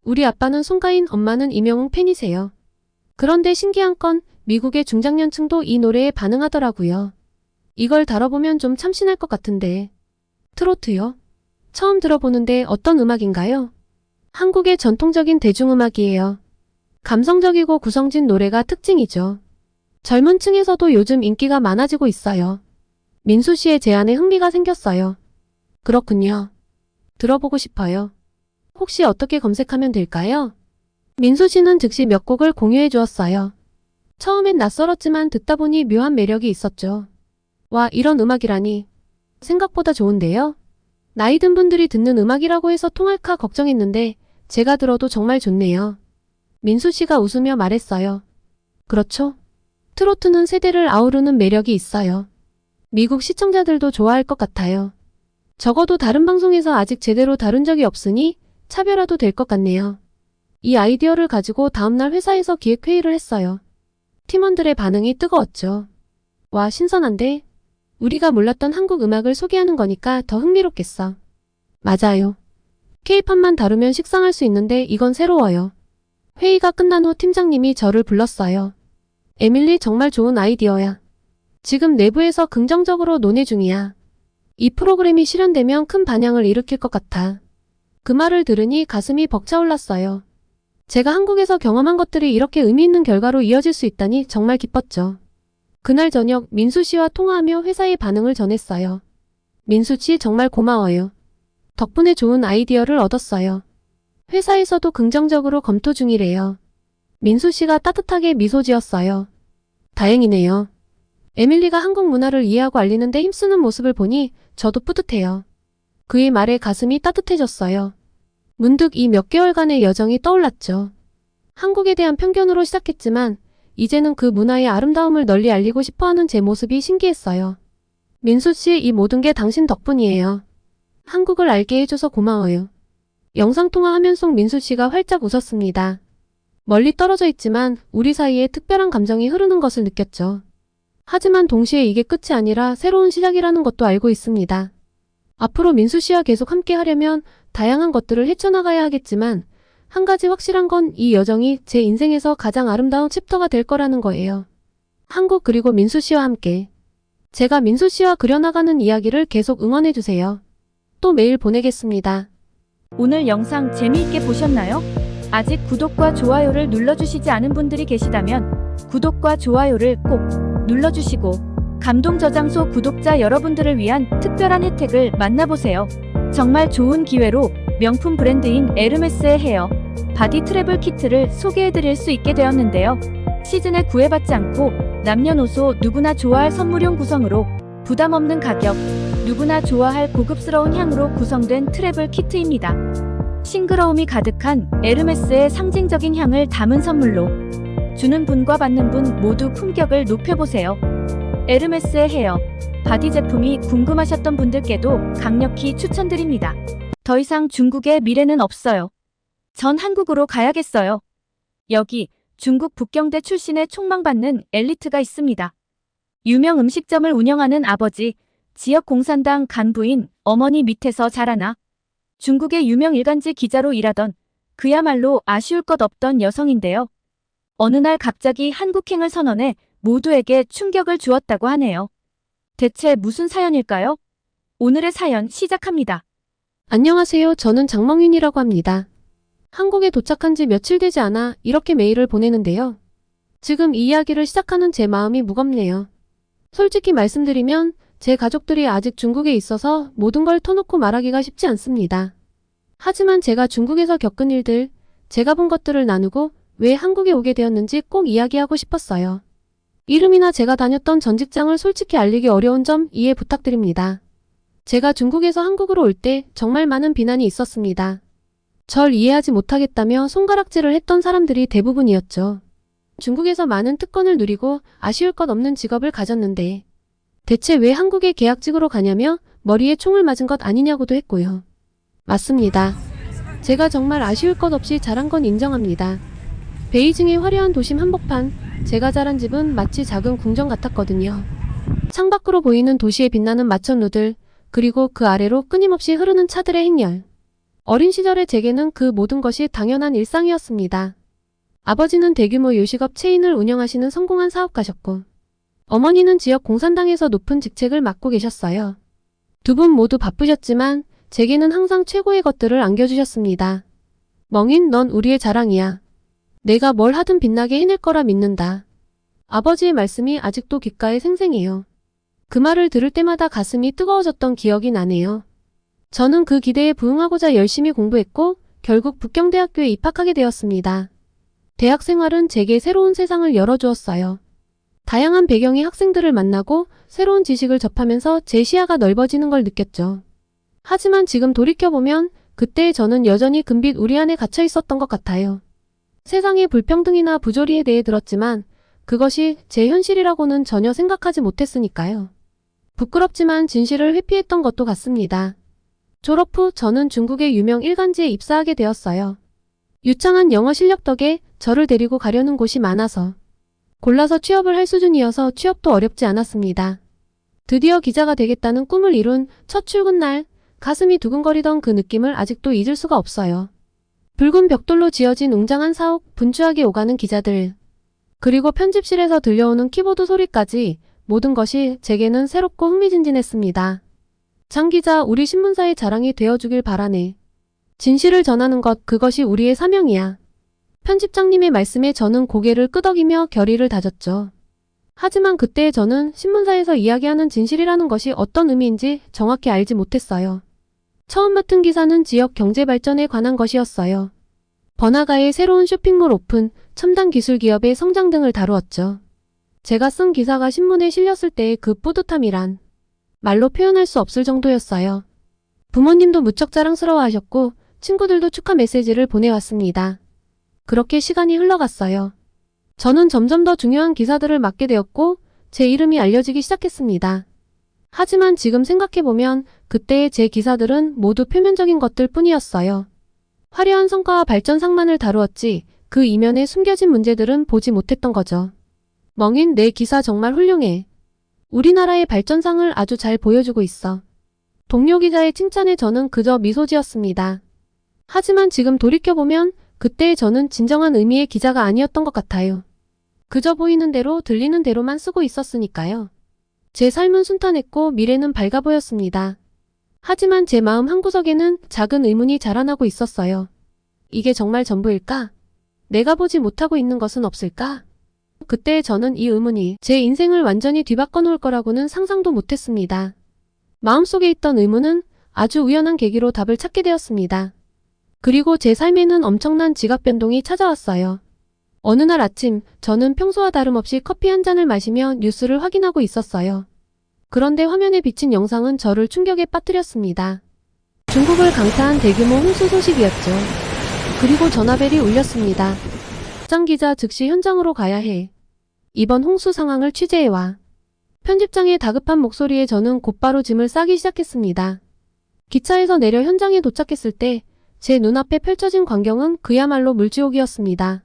우리 아빠는 송가인, 엄마는 임영웅 팬이세요. 그런데 신기한 건 미국의 중장년층도 이 노래에 반응하더라고요. 이걸 다뤄보면 좀 참신할 것 같은데. 트로트요? 처음 들어보는데 어떤 음악인가요? 한국의 전통적인 대중음악이에요. 감성적이고 구성진 노래가 특징이죠. 젊은 층에서도 요즘 인기가 많아지고 있어요. 민수 씨의 제안에 흥미가 생겼어요. 그렇군요. 들어보고 싶어요. 혹시 어떻게 검색하면 될까요? 민수 씨는 즉시 몇 곡을 공유해 주었어요. 처음엔 낯설었지만 듣다 보니 묘한 매력이 있었죠. 와, 이런 음악이라니. 생각보다 좋은데요? 나이 든 분들이 듣는 음악이라고 해서 통할까 걱정했는데 제가 들어도 정말 좋네요. 민수 씨가 웃으며 말했어요. 그렇죠. 트로트는 세대를 아우르는 매력이 있어요. 미국 시청자들도 좋아할 것 같아요. 적어도 다른 방송에서 아직 제대로 다룬 적이 없으니 차별화도 될 것 같네요. 이 아이디어를 가지고 다음날 회사에서 기획회의를 했어요. 팀원들의 반응이 뜨거웠죠. 와, 신선한데? 우리가 몰랐던 한국 음악을 소개하는 거니까 더 흥미롭겠어. 맞아요. K-팝만 다루면 식상할 수 있는데 이건 새로워요. 회의가 끝난 후 팀장님이 저를 불렀어요. 에밀리, 정말 좋은 아이디어야. 지금 내부에서 긍정적으로 논의 중이야. 이 프로그램이 실현되면 큰 반향을 일으킬 것 같아. 그 말을 들으니 가슴이 벅차올랐어요. 제가 한국에서 경험한 것들이 이렇게 의미 있는 결과로 이어질 수 있다니 정말 기뻤죠. 그날 저녁 민수 씨와 통화하며 회사의 반응을 전했어요. 민수 씨, 정말 고마워요. 덕분에 좋은 아이디어를 얻었어요. 회사에서도 긍정적으로 검토 중이래요. 민수 씨가 따뜻하게 미소 지었어요. 다행이네요. 에밀리가 한국 문화를 이해하고 알리는데 힘쓰는 모습을 보니 저도 뿌듯해요. 그의 말에 가슴이 따뜻해졌어요. 문득 이 몇 개월간의 여정이 떠올랐죠. 한국에 대한 편견으로 시작했지만 이제는 그 문화의 아름다움을 널리 알리고 싶어하는 제 모습이 신기했어요. 민수 씨, 이 모든 게 당신 덕분이에요. 한국을 알게 해줘서 고마워요. 영상통화화면 속 민수 씨가 활짝 웃었습니다. 멀리 떨어져 있지만 우리 사이에 특별한 감정이 흐르는 것을 느꼈죠. 하지만 동시에 이게 끝이 아니라 새로운 시작이라는 것도 알고 있습니다. 앞으로 민수 씨와 계속 함께 하려면 다양한 것들을 헤쳐나가야 하겠지만 한 가지 확실한 건 이 여정이 제 인생에서 가장 아름다운 챕터가 될 거라는 거예요. 한국 그리고 민수 씨와 함께. 제가 민수 씨와 그려나가는 이야기를 계속 응원해주세요. 또 메일 보내겠습니다. 오늘 영상 재미있게 보셨나요? 아직 구독과 좋아요를 눌러주시지 않은 분들이 계시다면 구독과 좋아요를 꼭 눌러주시고 감동 저장소 구독자 여러분들을 위한 특별한 혜택을 만나보세요. 정말 좋은 기회로 명품 브랜드인 에르메스의 헤어 바디 트래블 키트를 소개해드릴 수 있게 되었는데요. 시즌에 구애받지 않고 남녀노소 누구나 좋아할 선물용 구성으로 부담 없는 가격, 누구나 좋아할 고급스러운 향으로 구성된 트래블 키트입니다. 싱그러움이 가득한 에르메스의 상징적인 향을 담은 선물로 주는 분과 받는 분 모두 품격을 높여보세요. 에르메스의 헤어 바디 제품이 궁금하셨던 분들께도 강력히 추천드립니다. 더 이상 중국의 미래는 없어요. 전 한국으로 가야겠어요. 여기 중국 북경대 출신의 촉망받는 엘리트가 있습니다. 유명 음식점을 운영하는 아버지, 지역 공산당 간부인 어머니 밑에서 자라나 중국의 유명 일간지 기자로 일하던 그야말로 아쉬울 것 없던 여성인데요. 어느 날 갑자기 한국행을 선언해 모두에게 충격을 주었다고 하네요. 대체 무슨 사연일까요? 오늘의 사연 시작합니다. 안녕하세요. 저는 장멍윤이라고 합니다. 한국에 도착한 지 며칠 되지 않아 이렇게 메일을 보내는데요. 지금 이 이야기를 시작하는 제 마음이 무겁네요. 솔직히 말씀드리면 제 가족들이 아직 중국에 있어서 모든 걸 터놓고 말하기가 쉽지 않습니다. 하지만 제가 중국에서 겪은 일들, 제가 본 것들을 나누고 왜 한국에 오게 되었는지 꼭 이야기하고 싶었어요. 이름이나 제가 다녔던 전 직장을 솔직히 알리기 어려운 점 이해 부탁드립니다. 제가 중국에서 한국으로 올 때 정말 많은 비난이 있었습니다. 절 이해하지 못하겠다며 손가락질을 했던 사람들이 대부분이었죠. 중국에서 많은 특권을 누리고 아쉬울 것 없는 직업을 가졌는데 대체 왜 한국에 계약직으로 가냐며 머리에 총을 맞은 것 아니냐고도 했고요. 맞습니다. 제가 정말 아쉬울 것 없이 잘한 건 인정합니다. 베이징의 화려한 도심 한복판, 제가 자란 집은 마치 작은 궁전 같았거든요. 창밖으로 보이는 도시의 빛나는 마천루들, 그리고 그 아래로 끊임없이 흐르는 차들의 행렬. 어린 시절의 제게는 그 모든 것이 당연한 일상이었습니다. 아버지는 대규모 요식업 체인을 운영하시는 성공한 사업가셨고, 어머니는 지역 공산당에서 높은 직책을 맡고 계셨어요. 두 분 모두 바쁘셨지만 제게는 항상 최고의 것들을 안겨주셨습니다. 멍인, 넌 우리의 자랑이야. 내가 뭘 하든 빛나게 해낼 거라 믿는다. 아버지의 말씀이 아직도 귓가에 생생해요. 그 말을 들을 때마다 가슴이 뜨거워졌던 기억이 나네요. 저는 그 기대에 부응하고자 열심히 공부했고 결국 북경대학교에 입학하게 되었습니다. 대학 생활은 제게 새로운 세상을 열어주었어요. 다양한 배경의 학생들을 만나고 새로운 지식을 접하면서 제 시야가 넓어지는 걸 느꼈죠. 하지만 지금 돌이켜보면 그때의 저는 여전히 금빛 우리 안에 갇혀 있었던 것 같아요. 세상의 불평등이나 부조리에 대해 들었지만 그것이 제 현실이라고는 전혀 생각하지 못했으니까요. 부끄럽지만 진실을 회피했던 것도 같습니다. 졸업 후 저는 중국의 유명 일간지에 입사하게 되었어요. 유창한 영어 실력 덕에 저를 데리고 가려는 곳이 많아서 골라서 취업을 할 수준이어서 취업도 어렵지 않았습니다. 드디어 기자가 되겠다는 꿈을 이룬 첫 출근 날, 가슴이 두근거리던 그 느낌을 아직도 잊을 수가 없어요. 붉은 벽돌로 지어진 웅장한 사옥, 분주하게 오가는 기자들, 그리고 편집실에서 들려오는 키보드 소리까지 모든 것이 제게는 새롭고 흥미진진했습니다. 장 기자, 우리 신문사의 자랑이 되어주길 바라네. 진실을 전하는 것, 그것이 우리의 사명이야. 편집장님의 말씀에 저는 고개를 끄덕이며 결의를 다졌죠. 하지만 그때의 저는 신문사에서 이야기하는 진실이라는 것이 어떤 의미인지 정확히 알지 못했어요. 처음 맡은 기사는 지역 경제 발전에 관한 것이었어요. 번화가의 새로운 쇼핑몰 오픈, 첨단 기술 기업의 성장 등을 다루었죠. 제가 쓴 기사가 신문에 실렸을 때의 그 뿌듯함이란 말로 표현할 수 없을 정도였어요. 부모님도 무척 자랑스러워하셨고 친구들도 축하 메시지를 보내왔습니다. 그렇게 시간이 흘러갔어요. 저는 점점 더 중요한 기사들을 맡게 되었고 제 이름이 알려지기 시작했습니다. 하지만 지금 생각해보면 그때의 제 기사들은 모두 표면적인 것들 뿐이었어요. 화려한 성과와 발전상만을 다루었지 그 이면에 숨겨진 문제들은 보지 못했던 거죠. 멍인, 내 기사 정말 훌륭해. 우리나라의 발전상을 아주 잘 보여주고 있어. 동료 기자의 칭찬에 저는 그저 미소 지었습니다. 하지만 지금 돌이켜보면 그때의 저는 진정한 의미의 기자가 아니었던 것 같아요. 그저 보이는 대로 들리는 대로만 쓰고 있었으니까요. 제 삶은 순탄했고 미래는 밝아 보였습니다. 하지만 제 마음 한구석에는 작은 의문이 자라나고 있었어요. 이게 정말 전부일까? 내가 보지 못하고 있는 것은 없을까? 그때 저는 이 의문이 제 인생을 완전히 뒤바꿔 놓을 거라고는 상상도 못했습니다. 마음속에 있던 의문은 아주 우연한 계기로 답을 찾게 되었습니다. 그리고 제 삶에는 엄청난 지각 변동이 찾아왔어요. 어느 날 아침, 저는 평소와 다름없이 커피 한 잔을 마시며 뉴스를 확인하고 있었어요. 그런데 화면에 비친 영상은 저를 충격에 빠뜨렸습니다. 중국을 강타한 대규모 홍수 소식이었죠. 그리고 전화벨이 울렸습니다. 장 기자, 즉시 현장으로 가야 해. 이번 홍수 상황을 취재해와. 편집장의 다급한 목소리에 저는 곧바로 짐을 싸기 시작했습니다. 기차에서 내려 현장에 도착했을 때 제 눈앞에 펼쳐진 광경은 그야말로 물지옥이었습니다.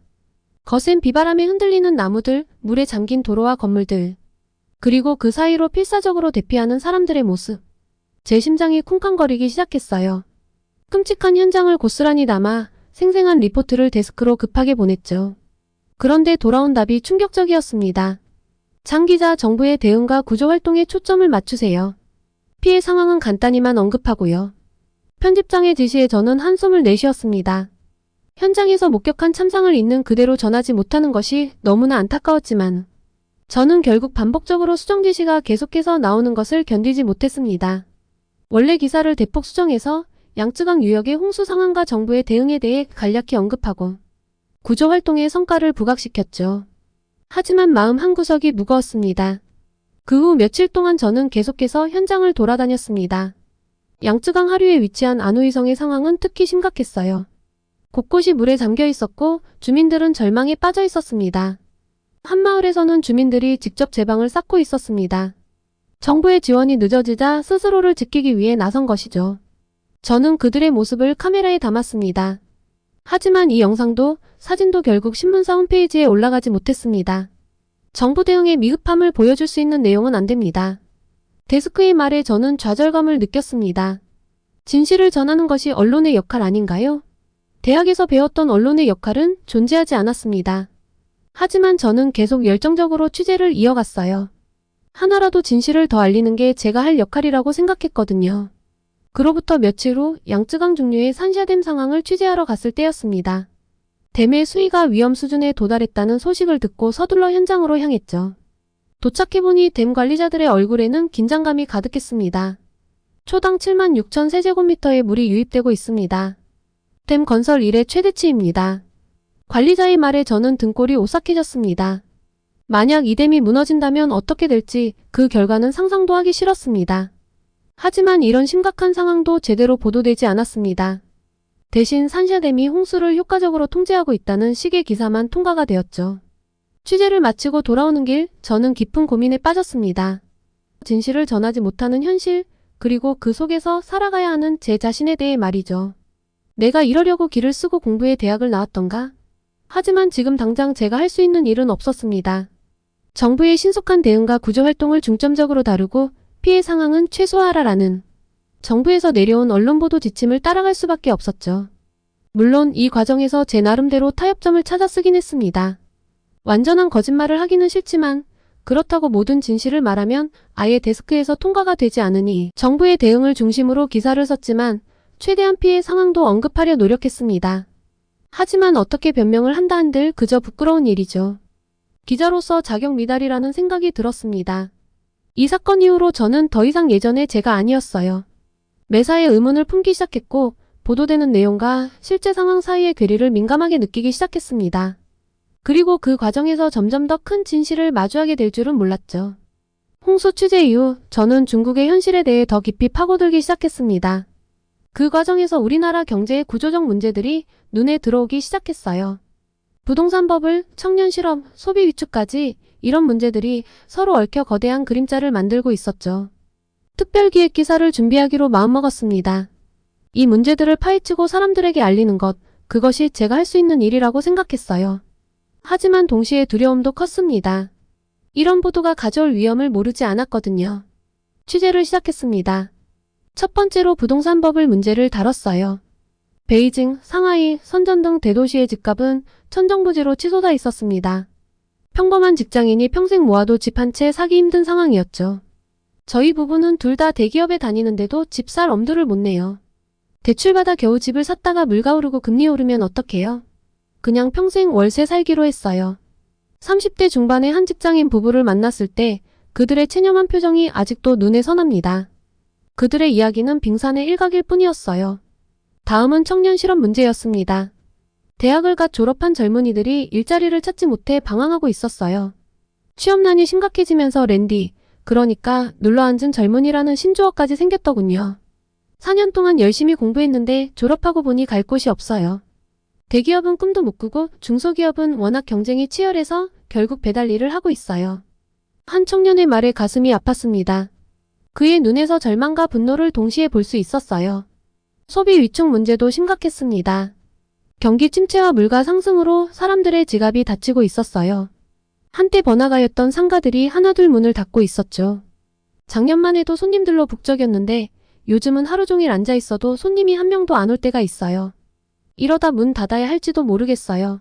거센 비바람에 흔들리는 나무들, 물에 잠긴 도로와 건물들, 그리고 그 사이로 필사적으로 대피하는 사람들의 모습. 제 심장이 쿵쾅거리기 시작했어요. 끔찍한 현장을 고스란히 담아 생생한 리포트를 데스크로 급하게 보냈죠. 그런데 돌아온 답이 충격적이었습니다. 장 기자, 정부의 대응과 구조 활동에 초점을 맞추세요. 피해 상황은 간단히만 언급하고요. 편집장의 지시에 저는 한숨을 내쉬었습니다. 현장에서 목격한 참상을 있는 그대로 전하지 못하는 것이 너무나 안타까웠지만 저는 결국 반복적으로 수정 지시가 계속해서 나오는 것을 견디지 못했습니다. 원래 기사를 대폭 수정해서 양쯔강 유역의 홍수 상황과 정부의 대응에 대해 간략히 언급하고 구조 활동의 성과를 부각시켰죠. 하지만 마음 한구석이 무거웠습니다. 그 후 며칠 동안 저는 계속해서 현장을 돌아다녔습니다. 양쯔강 하류에 위치한 안우이성의 상황은 특히 심각했어요. 곳곳이 물에 잠겨 있었고 주민들은 절망에 빠져 있었습니다. 한 마을에서는 주민들이 직접 제방을 쌓고 있었습니다. 정부의 지원이 늦어지자 스스로를 지키기 위해 나선 것이죠. 저는 그들의 모습을 카메라에 담았습니다. 하지만 이 영상도 사진도 결국 신문사 홈페이지에 올라가지 못했습니다. 정부 대응의 미흡함을 보여줄 수 있는 내용은 안 됩니다. 데스크의 말에 저는 좌절감을 느꼈습니다. 진실을 전하는 것이 언론의 역할 아닌가요? 대학에서 배웠던 언론의 역할은 존재하지 않았습니다. 하지만 저는 계속 열정적으로 취재를 이어갔어요. 하나라도 진실을 더 알리는 게 제가 할 역할이라고 생각했거든요. 그로부터 며칠 후 양쯔강 중류의 산샤댐 상황을 취재하러 갔을 때였습니다. 댐의 수위가 위험 수준에 도달했다는 소식을 듣고 서둘러 현장으로 향했죠. 도착해보니 댐 관리자들의 얼굴에는 긴장감이 가득했습니다. 초당 7만 6천 세제곱미터의 물이 유입되고 있습니다. 댐 건설 이래 최대치입니다. 관리자의 말에 저는 등골이 오싹해졌습니다. 만약 이 댐이 무너진다면 어떻게 될지 그 결과는 상상도 하기 싫었습니다. 하지만 이런 심각한 상황도 제대로 보도되지 않았습니다. 대신 산샤댐이 홍수를 효과적으로 통제하고 있다는 식의 기사만 통과가 되었죠. 취재를 마치고 돌아오는 길, 저는 깊은 고민에 빠졌습니다. 진실을 전하지 못하는 현실, 그리고 그 속에서 살아가야 하는 제 자신에 대해 말이죠. 내가 이러려고 길을 쓰고 공부해 대학을 나왔던가? 하지만 지금 당장 제가 할 수 있는 일은 없었습니다. 정부의 신속한 대응과 구조활동을 중점적으로 다루고 피해 상황은 최소화하라라는 정부에서 내려온 언론 보도 지침을 따라갈 수밖에 없었죠. 물론 이 과정에서 제 나름대로 타협점을 찾아 쓰긴 했습니다. 완전한 거짓말을 하기는 싫지만 그렇다고 모든 진실을 말하면 아예 데스크에서 통과가 되지 않으니 정부의 대응을 중심으로 기사를 썼지만 최대한 피해 상황도 언급하려 노력했습니다. 하지만 어떻게 변명을 한다 한들 그저 부끄러운 일이죠. 기자로서 자격 미달이라는 생각이 들었습니다. 이 사건 이후로 저는 더 이상 예전의 제가 아니었어요. 매사에 의문을 품기 시작했고 보도되는 내용과 실제 상황 사이의 괴리를 민감하게 느끼기 시작했습니다. 그리고 그 과정에서 점점 더 큰 진실을 마주하게 될 줄은 몰랐죠. 홍수 취재 이후 저는 중국의 현실에 대해 더 깊이 파고들기 시작했습니다. 그 과정에서 우리나라 경제의 구조적 문제들이 눈에 들어오기 시작했어요. 부동산 버블, 청년 실업, 소비 위축까지 이런 문제들이 서로 얽혀 거대한 그림자를 만들고 있었죠. 특별기획 기사를 준비하기로 마음먹었습니다. 이 문제들을 파헤치고 사람들에게 알리는 것, 그것이 제가 할 수 있는 일이라고 생각했어요. 하지만 동시에 두려움도 컸습니다. 이런 보도가 가져올 위험을 모르지 않았거든요. 취재를 시작했습니다. 첫 번째로 부동산 버블 문제를 다뤘어요. 베이징, 상하이, 선전 등 대도시의 집값은 천정부지로 치솟아 있었습니다. 평범한 직장인이 평생 모아도 집 한 채 사기 힘든 상황이었죠. 저희 부부는 둘 다 대기업에 다니는데도 집 살 엄두를 못 내요. 대출받아 겨우 집을 샀다가 물가 오르고 금리 오르면 어떡해요? 그냥 평생 월세 살기로 했어요. 30대 중반의 한 직장인 부부를 만났을 때 그들의 체념한 표정이 아직도 눈에 선합니다. 그들의 이야기는 빙산의 일각일 뿐이었어요. 다음은 청년 실업 문제였습니다. 대학을 갓 졸업한 젊은이들이 일자리를 찾지 못해 방황하고 있었어요. 취업난이 심각해지면서 랜디, 그러니까 눌러앉은 젊은이라는 신조어까지 생겼더군요. 4년 동안 열심히 공부했는데 졸업하고 보니 갈 곳이 없어요. 대기업은 꿈도 못 꾸고 중소기업은 워낙 경쟁이 치열해서 결국 배달 일을 하고 있어요. 한 청년의 말에 가슴이 아팠습니다. 그의 눈에서 절망과 분노를 동시에 볼 수 있었어요. 소비 위축 문제도 심각했습니다. 경기 침체와 물가 상승으로 사람들의 지갑이 닫히고 있었어요. 한때 번화가였던 상가들이 하나둘 문을 닫고 있었죠. 작년만 해도 손님들로 북적였는데 요즘은 하루 종일 앉아 있어도 손님이 한 명도 안 올 때가 있어요. 이러다 문 닫아야 할지도 모르겠어요.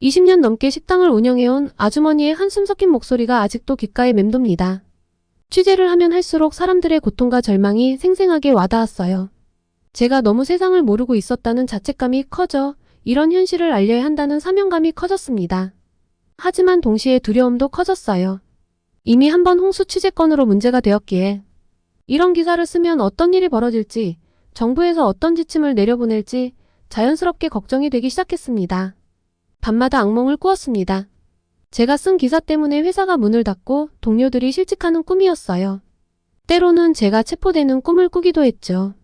20년 넘게 식당을 운영해온 아주머니의 한숨 섞인 목소리가 아직도 귓가에 맴돕니다. 취재를 하면 할수록 사람들의 고통과 절망이 생생하게 와닿았어요. 제가 너무 세상을 모르고 있었다는 자책감이 커져 이런 현실을 알려야 한다는 사명감이 커졌습니다. 하지만 동시에 두려움도 커졌어요. 이미 한 번 홍수 취재건으로 문제가 되었기에 이런 기사를 쓰면 어떤 일이 벌어질지, 정부에서 어떤 지침을 내려보낼지 자연스럽게 걱정이 되기 시작했습니다. 밤마다 악몽을 꾸었습니다. 제가 쓴 기사 때문에 회사가 문을 닫고 동료들이 실직하는 꿈이었어요. 때로는 제가 체포되는 꿈을 꾸기도 했죠.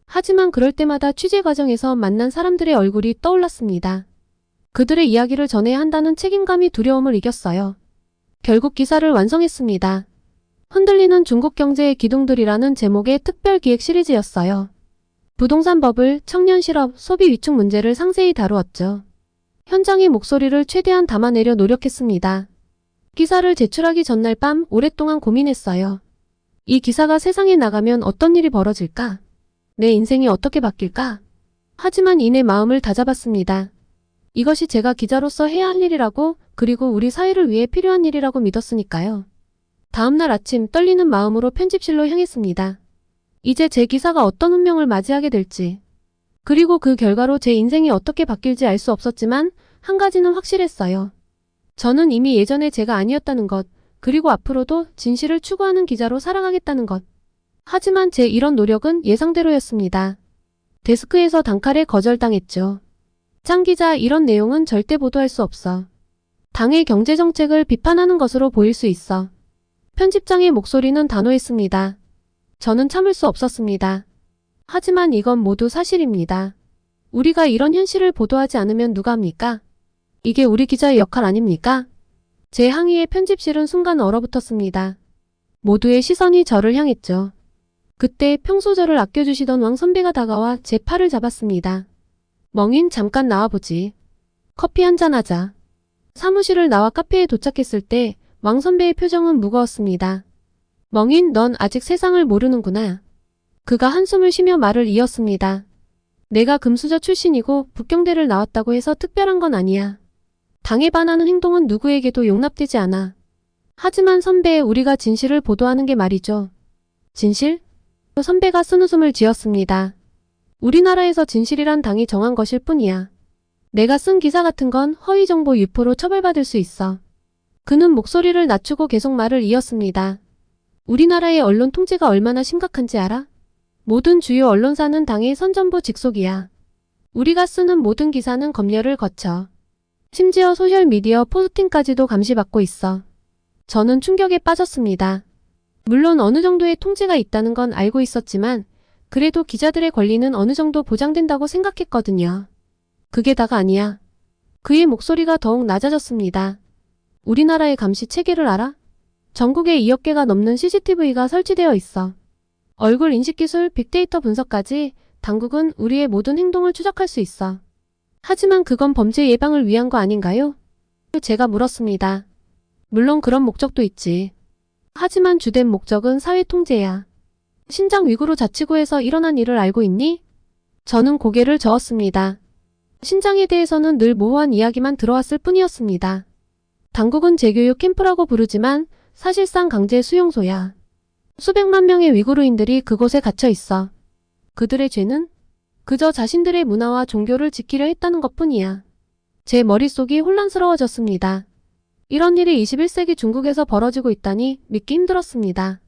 하지만 그럴 때마다 취재 과정에서 만난 사람들의 얼굴이 떠올랐습니다. 그들의 이야기를 전해야 한다는 책임감이 두려움을 이겼어요. 결국 기사를 완성했습니다. 흔들리는 중국 경제의 기둥들이라는 제목의 특별기획 시리즈였어요. 부동산 버블, 청년 실업, 소비 위축 문제를 상세히 다루었죠. 현장의 목소리를 최대한 담아내려 노력했습니다. 기사를 제출하기 전날 밤 오랫동안 고민했어요. 이 기사가 세상에 나가면 어떤 일이 벌어질까? 내 인생이 어떻게 바뀔까? 하지만 이내 마음을 다잡았습니다. 이것이 제가 기자로서 해야 할 일이라고, 그리고 우리 사회를 위해 필요한 일이라고 믿었으니까요. 다음날 아침 떨리는 마음으로 편집실로 향했습니다. 이제 제 기사가 어떤 운명을 맞이하게 될지, 그리고 그 결과로 제 인생이 어떻게 바뀔지 알 수 없었지만 한 가지는 확실했어요. 저는 이미 예전에 제가 아니었다는 것, 그리고 앞으로도 진실을 추구하는 기자로 살아가겠다는 것. 하지만 제 이런 노력은 예상대로였습니다. 데스크에서 단칼에 거절당했죠. 장 기자, 이런 내용은 절대 보도할 수 없어. 당의 경제정책을 비판하는 것으로 보일 수 있어. 편집장의 목소리는 단호했습니다. 저는 참을 수 없었습니다. 하지만 이건 모두 사실입니다. 우리가 이런 현실을 보도하지 않으면 누가 합니까? 이게 우리 기자의 역할 아닙니까? 제 항의에 편집실은 순간 얼어붙었습니다. 모두의 시선이 저를 향했죠. 그때 평소 저를 아껴주시던 왕 선배가 다가와 제 팔을 잡았습니다. 멍인, 잠깐 나와보지. 커피 한잔 하자. 사무실을 나와 카페에 도착했을 때 왕 선배의 표정은 무거웠습니다. 멍인, 넌 아직 세상을 모르는구나. 그가 한숨을 쉬며 말을 이었습니다. 내가 금수저 출신이고 북경대를 나왔다고 해서 특별한 건 아니야. 당에 반하는 행동은 누구에게도 용납되지 않아. 하지만 선배, 우리가 진실을 보도하는 게 말이죠. 진실? 선배가 쓴웃음을 지었습니다. 우리나라에서 진실이란 당이 정한 것일 뿐이야. 내가 쓴 기사 같은 건 허위정보 유포로 처벌받을 수 있어. 그는 목소리를 낮추고 계속 말을 이었습니다. 우리나라의 언론 통제가 얼마나 심각한지 알아? 모든 주요 언론사는 당의 선전부 직속이야. 우리가 쓰는 모든 기사는 검열을 거쳐. 심지어 소셜미디어 포스팅까지도 감시받고 있어. 저는 충격에 빠졌습니다. 물론 어느 정도의 통제가 있다는 건 알고 있었지만 그래도 기자들의 권리는 어느 정도 보장된다고 생각했거든요. 그게 다가 아니야. 그의 목소리가 더욱 낮아졌습니다. 우리나라의 감시 체계를 알아? 전국에 2억 개가 넘는 CCTV가 설치되어 있어. 얼굴 인식기술, 빅데이터 분석까지 당국은 우리의 모든 행동을 추적할 수 있어. 하지만 그건 범죄 예방을 위한 거 아닌가요? 제가 물었습니다. 물론 그런 목적도 있지. 하지만 주된 목적은 사회 통제야. 신장 위구르 자치구에서 일어난 일을 알고 있니? 저는 고개를 저었습니다. 신장에 대해서는 늘 모호한 이야기만 들어왔을 뿐이었습니다. 당국은 재교육 캠프라고 부르지만 사실상 강제 수용소야. 수백만 명의 위구르인들이 그곳에 갇혀 있어. 그들의 죄는 그저 자신들의 문화와 종교를 지키려 했다는 것뿐이야. 제 머릿속이 혼란스러워졌습니다. 이런 일이 21세기 중국에서 벌어지고 있다니 믿기 힘들었습니다.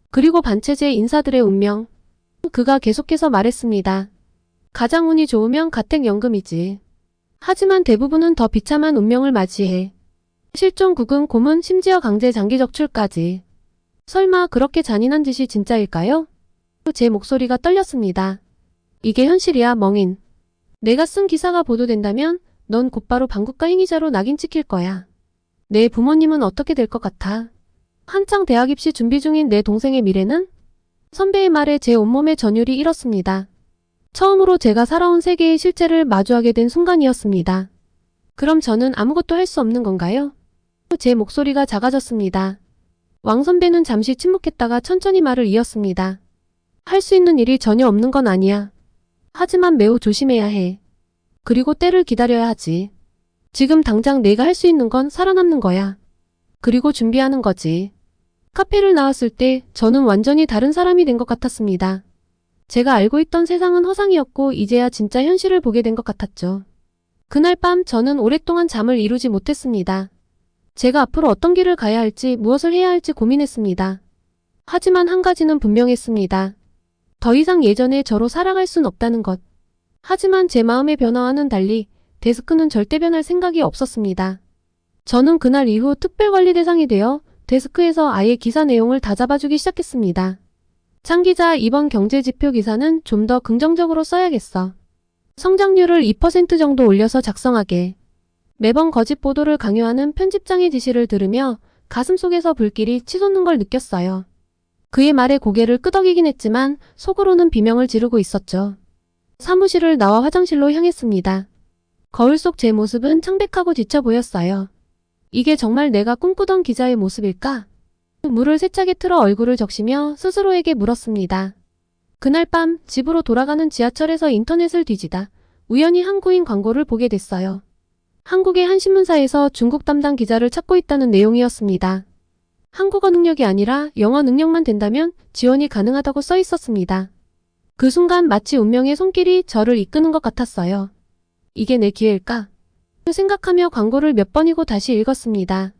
그리고 반체제 인사들의 운명. 그가 계속해서 말했습니다. 가장 운이 좋으면 가택연금이지. 하지만 대부분은 더 비참한 운명을 맞이해. 실종, 구금, 고문, 심지어 강제 장기 적출까지. 설마 그렇게 잔인한 짓이 진짜일까요? 제 목소리가 떨렸습니다. 이게 현실이야, 멍인. 내가 쓴 기사가 보도된다면 넌 곧바로 반국가 행위자로 낙인 찍힐 거야. 내 부모님은 어떻게 될 것 같아? 한창 대학 입시 준비 중인 내 동생의 미래는? 선배의 말에 제 온몸의 전율이 일었습니다. 처음으로 제가 살아온 세계의 실체를 마주하게 된 순간이었습니다. 그럼 저는 아무것도 할 수 없는 건가요? 제 목소리가 작아졌습니다. 왕 선배는 잠시 침묵했다가 천천히 말을 이었습니다. 할 수 있는 일이 전혀 없는 건 아니야. 하지만 매우 조심해야 해. 그리고 때를 기다려야 하지. 지금 당장 내가 할 수 있는 건 살아남는 거야. 그리고 준비하는 거지. 카페를 나왔을 때 저는 완전히 다른 사람이 된 것 같았습니다. 제가 알고 있던 세상은 허상이었고 이제야 진짜 현실을 보게 된 것 같았죠. 그날 밤 저는 오랫동안 잠을 이루지 못했습니다. 제가 앞으로 어떤 길을 가야 할지, 무엇을 해야 할지 고민했습니다. 하지만 한 가지는 분명했습니다. 더 이상 예전의 저로 살아갈 순 없다는 것. 하지만 제 마음의 변화와는 달리 데스크는 절대 변할 생각이 없었습니다. 저는 그날 이후 특별관리 대상이 되어 데스크에서 아예 기사 내용을 다 잡아주기 시작했습니다. 장 기자, 이번 경제지표 기사는 좀 더 긍정적으로 써야겠어. 성장률을 2% 정도 올려서 작성하게. 매번 거짓 보도를 강요하는 편집장의 지시를 들으며 가슴속에서 불길이 치솟는 걸 느꼈어요. 그의 말에 고개를 끄덕이긴 했지만 속으로는 비명을 지르고 있었죠. 사무실을 나와 화장실로 향했습니다. 거울 속 제 모습은 창백하고 지쳐 보였어요. 이게 정말 내가 꿈꾸던 기자의 모습일까? 물을 세차게 틀어 얼굴을 적시며 스스로에게 물었습니다. 그날 밤 집으로 돌아가는 지하철에서 인터넷을 뒤지다 우연히 한국인 광고를 보게 됐어요. 한국의 한 신문사에서 중국 담당 기자를 찾고 있다는 내용이었습니다. 한국어 능력이 아니라 영어 능력만 된다면 지원이 가능하다고 써 있었습니다. 그 순간 마치 운명의 손길이 저를 이끄는 것 같았어요. 이게 내 기회일까? 생각하며 광고를 몇 번이고 다시 읽었습니다.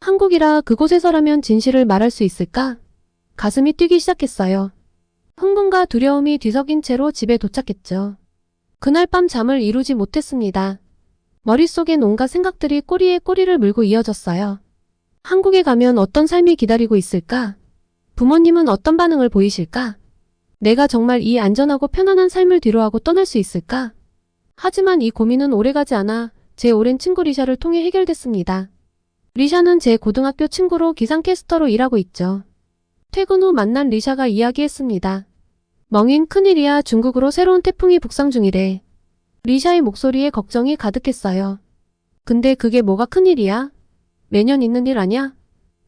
한국이라 그곳에서라면 진실을 말할 수 있을까? 가슴이 뛰기 시작했어요. 흥분과 두려움이 뒤섞인 채로 집에 도착했죠. 그날 밤 잠을 이루지 못했습니다. 머릿속엔 온갖 생각들이 꼬리에 꼬리를 물고 이어졌어요. 한국에 가면 어떤 삶이 기다리고 있을까? 부모님은 어떤 반응을 보이실까? 내가 정말 이 안전하고 편안한 삶을 뒤로하고 떠날 수 있을까? 하지만 이 고민은 오래가지 않아 제 오랜 친구 리샤를 통해 해결됐습니다. 리샤는 제 고등학교 친구로 기상캐스터로 일하고 있죠. 퇴근 후 만난 리샤가 이야기했습니다. 멍인 큰일이야, 중국으로 새로운 태풍이 북상 중이래. 리샤의 목소리에 걱정이 가득했어요. 근데 그게 뭐가 큰일이야? 매년 있는 일 아냐?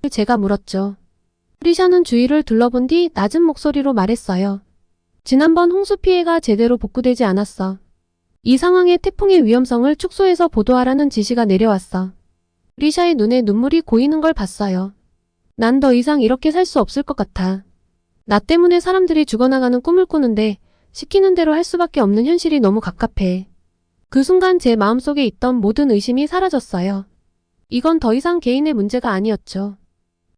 제가 물었죠. 리샤는 주위를 둘러본 뒤 낮은 목소리로 말했어요. 지난번 홍수 피해가 제대로 복구되지 않았어. 이 상황에 태풍의 위험성을 축소해서 보도하라는 지시가 내려왔어. 리샤의 눈에 눈물이 고이는 걸 봤어요. 난 더 이상 이렇게 살 수 없을 것 같아. 나 때문에 사람들이 죽어나가는 꿈을 꾸는데 시키는 대로 할 수밖에 없는 현실이 너무 갑갑해. 그 순간 제 마음속에 있던 모든 의심이 사라졌어요. 이건 더 이상 개인의 문제가 아니었죠.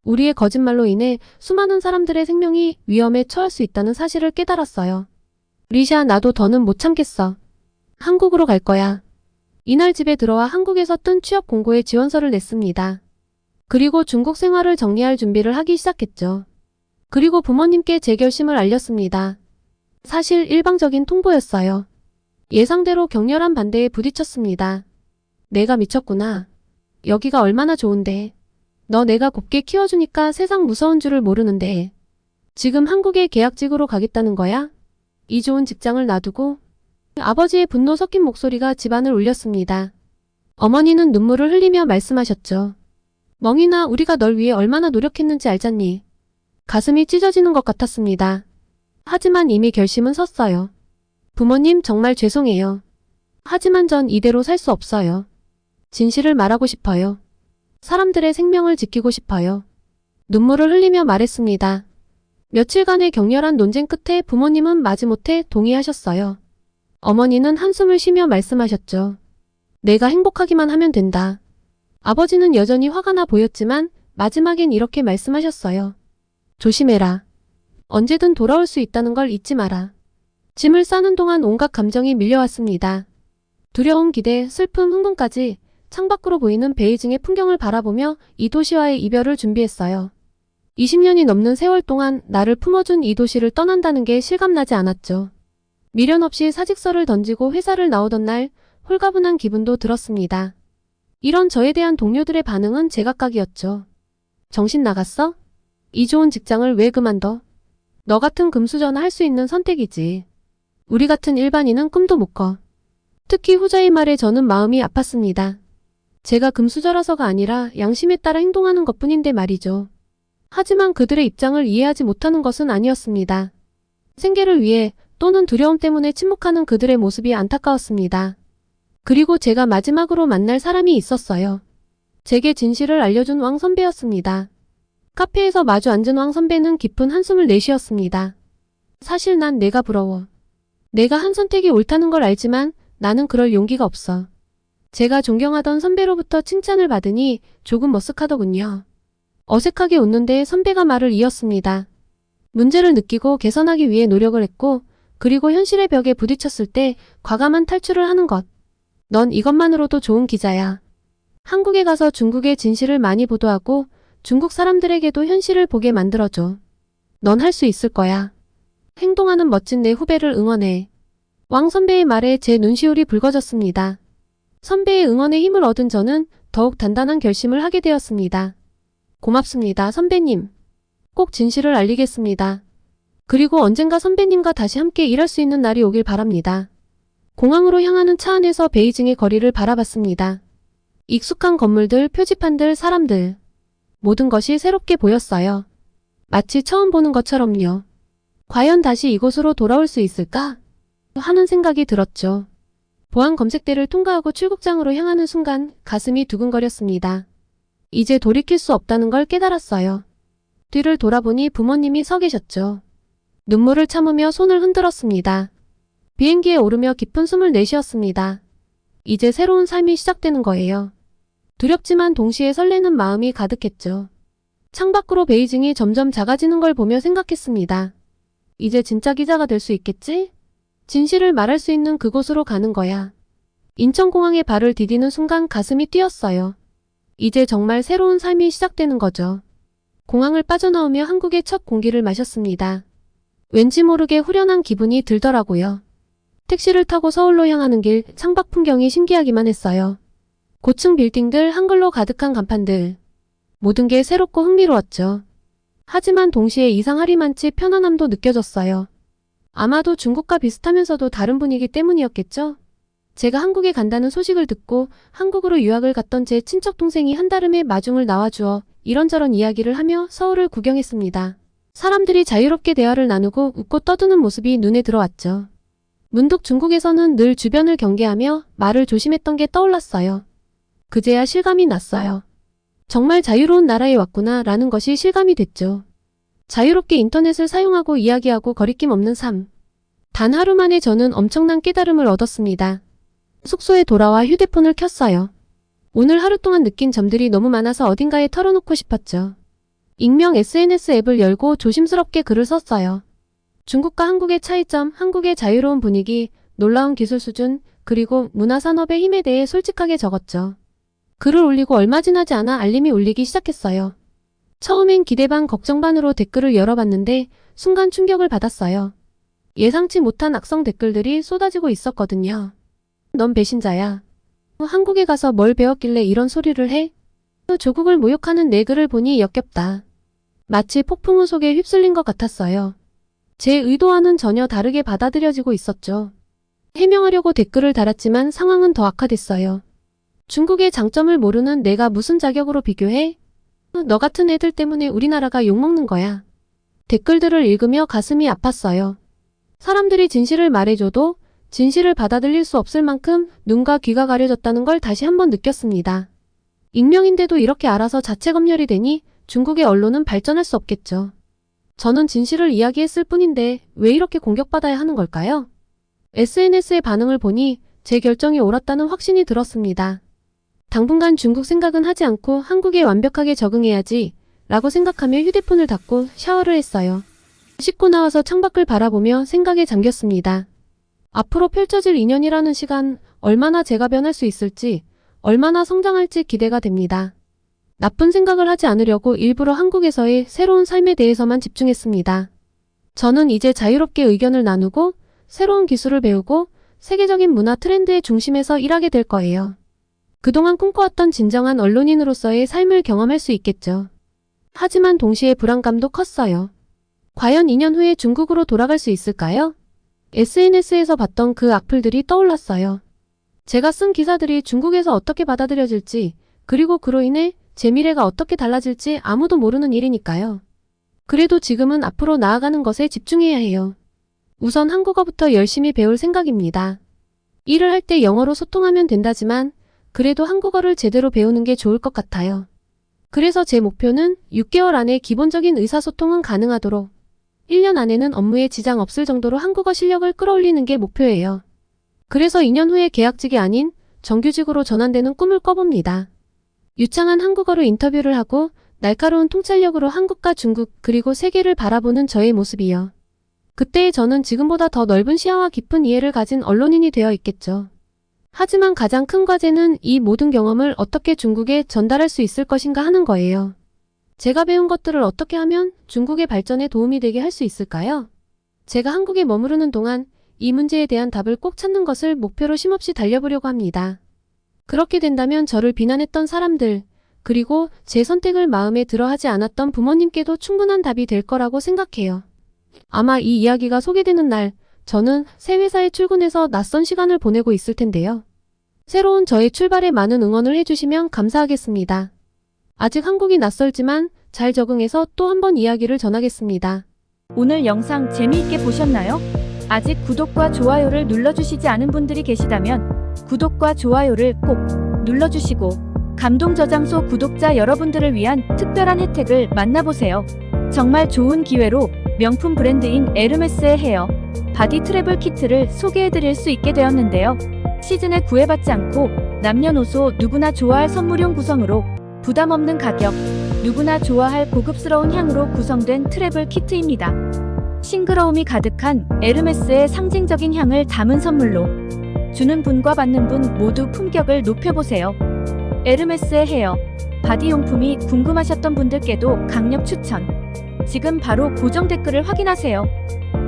우리의 거짓말로 인해 수많은 사람들의 생명이 위험에 처할 수 있다는 사실을 깨달았어요. 리샤, 나도 더는 못 참겠어. 한국으로 갈 거야. 이날 집에 들어와 한국에서 뜬 취업 공고에 지원서를 냈습니다. 그리고 중국 생활을 정리할 준비를 하기 시작했죠. 그리고 부모님께 제 결심을 알렸습니다. 사실 일방적인 통보였어요. 예상대로 격렬한 반대에 부딪혔습니다. 내가 미쳤구나. 여기가 얼마나 좋은데. 너 내가 곱게 키워주니까 세상 무서운 줄을 모르는데. 지금 한국에 계약직으로 가겠다는 거야? 이 좋은 직장을 놔두고? 아버지의 분노 섞인 목소리가 집안을 울렸습니다. 어머니는 눈물을 흘리며 말씀하셨죠. 멍이나, 우리가 널 위해 얼마나 노력했는지 알잖니. 가슴이 찢어지는 것 같았습니다. 하지만 이미 결심은 섰어요. 부모님, 정말 죄송해요. 하지만 전 이대로 살 수 없어요. 진실을 말하고 싶어요. 사람들의 생명을 지키고 싶어요. 눈물을 흘리며 말했습니다. 며칠간의 격렬한 논쟁 끝에 부모님은 마지못해 동의하셨어요. 어머니는 한숨을 쉬며 말씀하셨죠. 내가 행복하기만 하면 된다. 아버지는 여전히 화가 나 보였지만 마지막엔 이렇게 말씀하셨어요. 조심해라. 언제든 돌아올 수 있다는 걸 잊지 마라. 짐을 싸는 동안 온갖 감정이 밀려왔습니다. 두려움, 기대, 슬픔, 흥분까지 창밖으로 보이는 베이징의 풍경을 바라보며 이 도시와의 이별을 준비했어요. 20년이 넘는 세월 동안 나를 품어준 이 도시를 떠난다는 게 실감나지 않았죠. 미련 없이 사직서를 던지고 회사를 나오던 날 홀가분한 기분도 들었습니다. 이런 저에 대한 동료들의 반응은 제각각이었죠. 정신 나갔어? 이 좋은 직장을 왜 그만둬? 너 같은 금수저나 할 수 있는 선택이지. 우리 같은 일반인은 꿈도 못 꿔. 특히 후자의 말에 저는 마음이 아팠습니다. 제가 금수저라서가 아니라 양심에 따라 행동하는 것뿐인데 말이죠. 하지만 그들의 입장을 이해하지 못하는 것은 아니었습니다. 생계를 위해 또는 두려움 때문에 침묵하는 그들의 모습이 안타까웠습니다. 그리고 제가 마지막으로 만날 사람이 있었어요. 제게 진실을 알려준 왕 선배였습니다. 카페에서 마주 앉은 왕 선배는 깊은 한숨을 내쉬었습니다. 사실 난 내가 부러워. 내가 한 선택이 옳다는 걸 알지만 나는 그럴 용기가 없어. 제가 존경하던 선배로부터 칭찬을 받으니 조금 머쓱하더군요. 어색하게 웃는데 선배가 말을 이었습니다. 문제를 느끼고 개선하기 위해 노력을 했고, 그리고 현실의 벽에 부딪혔을 때 과감한 탈출을 하는 것. 넌 이것만으로도 좋은 기자야. 한국에 가서 중국의 진실을 많이 보도하고 중국 사람들에게도 현실을 보게 만들어줘. 넌 할 수 있을 거야. 행동하는 멋진 내 후배를 응원해. 왕 선배의 말에 제 눈시울이 붉어졌습니다. 선배의 응원에 힘을 얻은 저는 더욱 단단한 결심을 하게 되었습니다. 고맙습니다, 선배님. 꼭 진실을 알리겠습니다. 그리고 언젠가 선배님과 다시 함께 일할 수 있는 날이 오길 바랍니다. 공항으로 향하는 차 안에서 베이징의 거리를 바라봤습니다. 익숙한 건물들, 표지판들, 사람들. 모든 것이 새롭게 보였어요. 마치 처음 보는 것처럼요. 과연 다시 이곳으로 돌아올 수 있을까? 하는 생각이 들었죠. 보안 검색대를 통과하고 출국장으로 향하는 순간 가슴이 두근거렸습니다. 이제 돌이킬 수 없다는 걸 깨달았어요. 뒤를 돌아보니 부모님이 서 계셨죠. 눈물을 참으며 손을 흔들었습니다. 비행기에 오르며 깊은 숨을 내쉬었습니다. 이제 새로운 삶이 시작되는 거예요. 두렵지만 동시에 설레는 마음이 가득했죠. 창밖으로 베이징이 점점 작아지는 걸 보며 생각했습니다. 이제 진짜 기자가 될 수 있겠지? 진실을 말할 수 있는 그곳으로 가는 거야. 인천공항에 발을 디디는 순간 가슴이 뛰었어요. 이제 정말 새로운 삶이 시작되는 거죠. 공항을 빠져나오며 한국의 첫 공기를 마셨습니다. 왠지 모르게 후련한 기분이 들더라고요. 택시를 타고 서울로 향하는 길, 창밖 풍경이 신기하기만 했어요. 고층 빌딩들, 한글로 가득한 간판들. 모든 게 새롭고 흥미로웠죠. 하지만 동시에 이상하리만치 편안함도 느껴졌어요. 아마도 중국과 비슷하면서도 다른 분위기 때문이었겠죠? 제가 한국에 간다는 소식을 듣고 한국으로 유학을 갔던 제 친척 동생이 한달음에 마중을 나와주어 이런저런 이야기를 하며 서울을 구경했습니다. 사람들이 자유롭게 대화를 나누고 웃고 떠드는 모습이 눈에 들어왔죠. 문득 중국에서는 늘 주변을 경계하며 말을 조심했던 게 떠올랐어요. 그제야 실감이 났어요. 정말 자유로운 나라에 왔구나 라는 것이 실감이 됐죠. 자유롭게 인터넷을 사용하고 이야기하고 거리낌 없는 삶. 단 하루 만에 저는 엄청난 깨달음을 얻었습니다. 숙소에 돌아와 휴대폰을 켰어요. 오늘 하루 동안 느낀 점들이 너무 많아서 어딘가에 털어놓고 싶었죠. 익명 SNS 앱을 열고 조심스럽게 글을 썼어요. 중국과 한국의 차이점, 한국의 자유로운 분위기, 놀라운 기술 수준, 그리고 문화산업의 힘에 대해 솔직하게 적었죠. 글을 올리고 얼마 지나지 않아 알림이 울리기 시작했어요. 처음엔 기대 반 걱정 반으로 댓글을 열어봤는데 순간 충격을 받았어요. 예상치 못한 악성 댓글들이 쏟아지고 있었거든요. 넌 배신자야. 한국에 가서 뭘 배웠길래 이런 소리를 해? 조국을 모욕하는 내 글을 보니 역겹다. 마치 폭풍우 속에 휩쓸린 것 같았어요. 제 의도와는 전혀 다르게 받아들여지고 있었죠. 해명하려고 댓글을 달았지만 상황은 더 악화됐어요. 중국의 장점을 모르는 내가 무슨 자격으로 비교해? 너 같은 애들 때문에 우리나라가 욕먹는 거야. 댓글들을 읽으며 가슴이 아팠어요. 사람들이 진실을 말해줘도 진실을 받아들일 수 없을 만큼 눈과 귀가 가려졌다는 걸 다시 한번 느꼈습니다. 익명인데도 이렇게 알아서 자체 검열이 되니 중국의 언론은 발전할 수 없겠죠. 저는 진실을 이야기했을 뿐인데 왜 이렇게 공격받아야 하는 걸까요? SNS의 반응을 보니 제 결정이 옳았다는 확신이 들었습니다. 당분간 중국 생각은 하지 않고 한국에 완벽하게 적응해야지 라고 생각하며 휴대폰을 닫고 샤워를 했어요. 씻고 나와서 창밖을 바라보며 생각에 잠겼습니다. 앞으로 펼쳐질 2년이라는 시간, 얼마나 제가 변할 수 있을지, 얼마나 성장할지 기대가 됩니다. 나쁜 생각을 하지 않으려고 일부러 한국에서의 새로운 삶에 대해서만 집중했습니다. 저는 이제 자유롭게 의견을 나누고 새로운 기술을 배우고 세계적인 문화 트렌드의 중심에서 일하게 될 거예요. 그동안 꿈꿔왔던 진정한 언론인으로서의 삶을 경험할 수 있겠죠. 하지만 동시에 불안감도 컸어요. 과연 2년 후에 중국으로 돌아갈 수 있을까요? SNS에서 봤던 그 악플들이 떠올랐어요. 제가 쓴 기사들이 중국에서 어떻게 받아들여질지, 그리고 그로 인해 제 미래가 어떻게 달라질지 아무도 모르는 일이니까요. 그래도 지금은 앞으로 나아가는 것에 집중해야 해요. 우선 한국어부터 열심히 배울 생각입니다. 일을 할 때 영어로 소통하면 된다지만 그래도 한국어를 제대로 배우는 게 좋을 것 같아요. 그래서 제 목표는 6개월 안에 기본적인 의사소통은 가능하도록 1년 안에는 업무에 지장 없을 정도로 한국어 실력을 끌어올리는 게 목표예요. 그래서 2년 후에 계약직이 아닌 정규직으로 전환되는 꿈을 꿔봅니다. 유창한 한국어로 인터뷰를 하고 날카로운 통찰력으로 한국과 중국 그리고 세계를 바라보는 저의 모습이요. 그때의 저는 지금보다 더 넓은 시야와 깊은 이해를 가진 언론인이 되어 있겠죠. 하지만 가장 큰 과제는 이 모든 경험을 어떻게 중국에 전달할 수 있을 것인가 하는 거예요. 제가 배운 것들을 어떻게 하면 중국의 발전에 도움이 되게 할 수 있을까요? 제가 한국에 머무르는 동안 이 문제에 대한 답을 꼭 찾는 것을 목표로 쉼없이 달려보려고 합니다. 그렇게 된다면 저를 비난했던 사람들, 그리고 제 선택을 마음에 들어 하지 않았던 부모님께도 충분한 답이 될 거라고 생각해요. 아마 이 이야기가 소개되는 날, 저는 새 회사에 출근해서 낯선 시간을 보내고 있을 텐데요. 새로운 저의 출발에 많은 응원을 해주시면 감사하겠습니다. 아직 한국이 낯설지만 잘 적응해서 또 한 번 이야기를 전하겠습니다. 오늘 영상 재미있게 보셨나요? 아직 구독과 좋아요를 눌러주시지 않은 분들이 계시다면 구독과 좋아요를 꼭 눌러주시고 감동저장소 구독자 여러분들을 위한 특별한 혜택을 만나보세요. 정말 좋은 기회로 명품 브랜드인 에르메스의 헤어 바디 트래블 키트를 소개해드릴 수 있게 되었는데요. 시즌에 구애받지 않고 남녀노소 누구나 좋아할 선물용 구성으로 부담 없는 가격, 누구나 좋아할 고급스러운 향으로 구성된 트래블 키트입니다. 싱그러움이 가득한 에르메스의 상징적인 향을 담은 선물로 주는 분과 받는 분 모두 품격을 높여보세요. 에르메스의 헤어 바디용품이 궁금하셨던 분들께도 강력 추천. 지금 바로 고정 댓글을 확인하세요.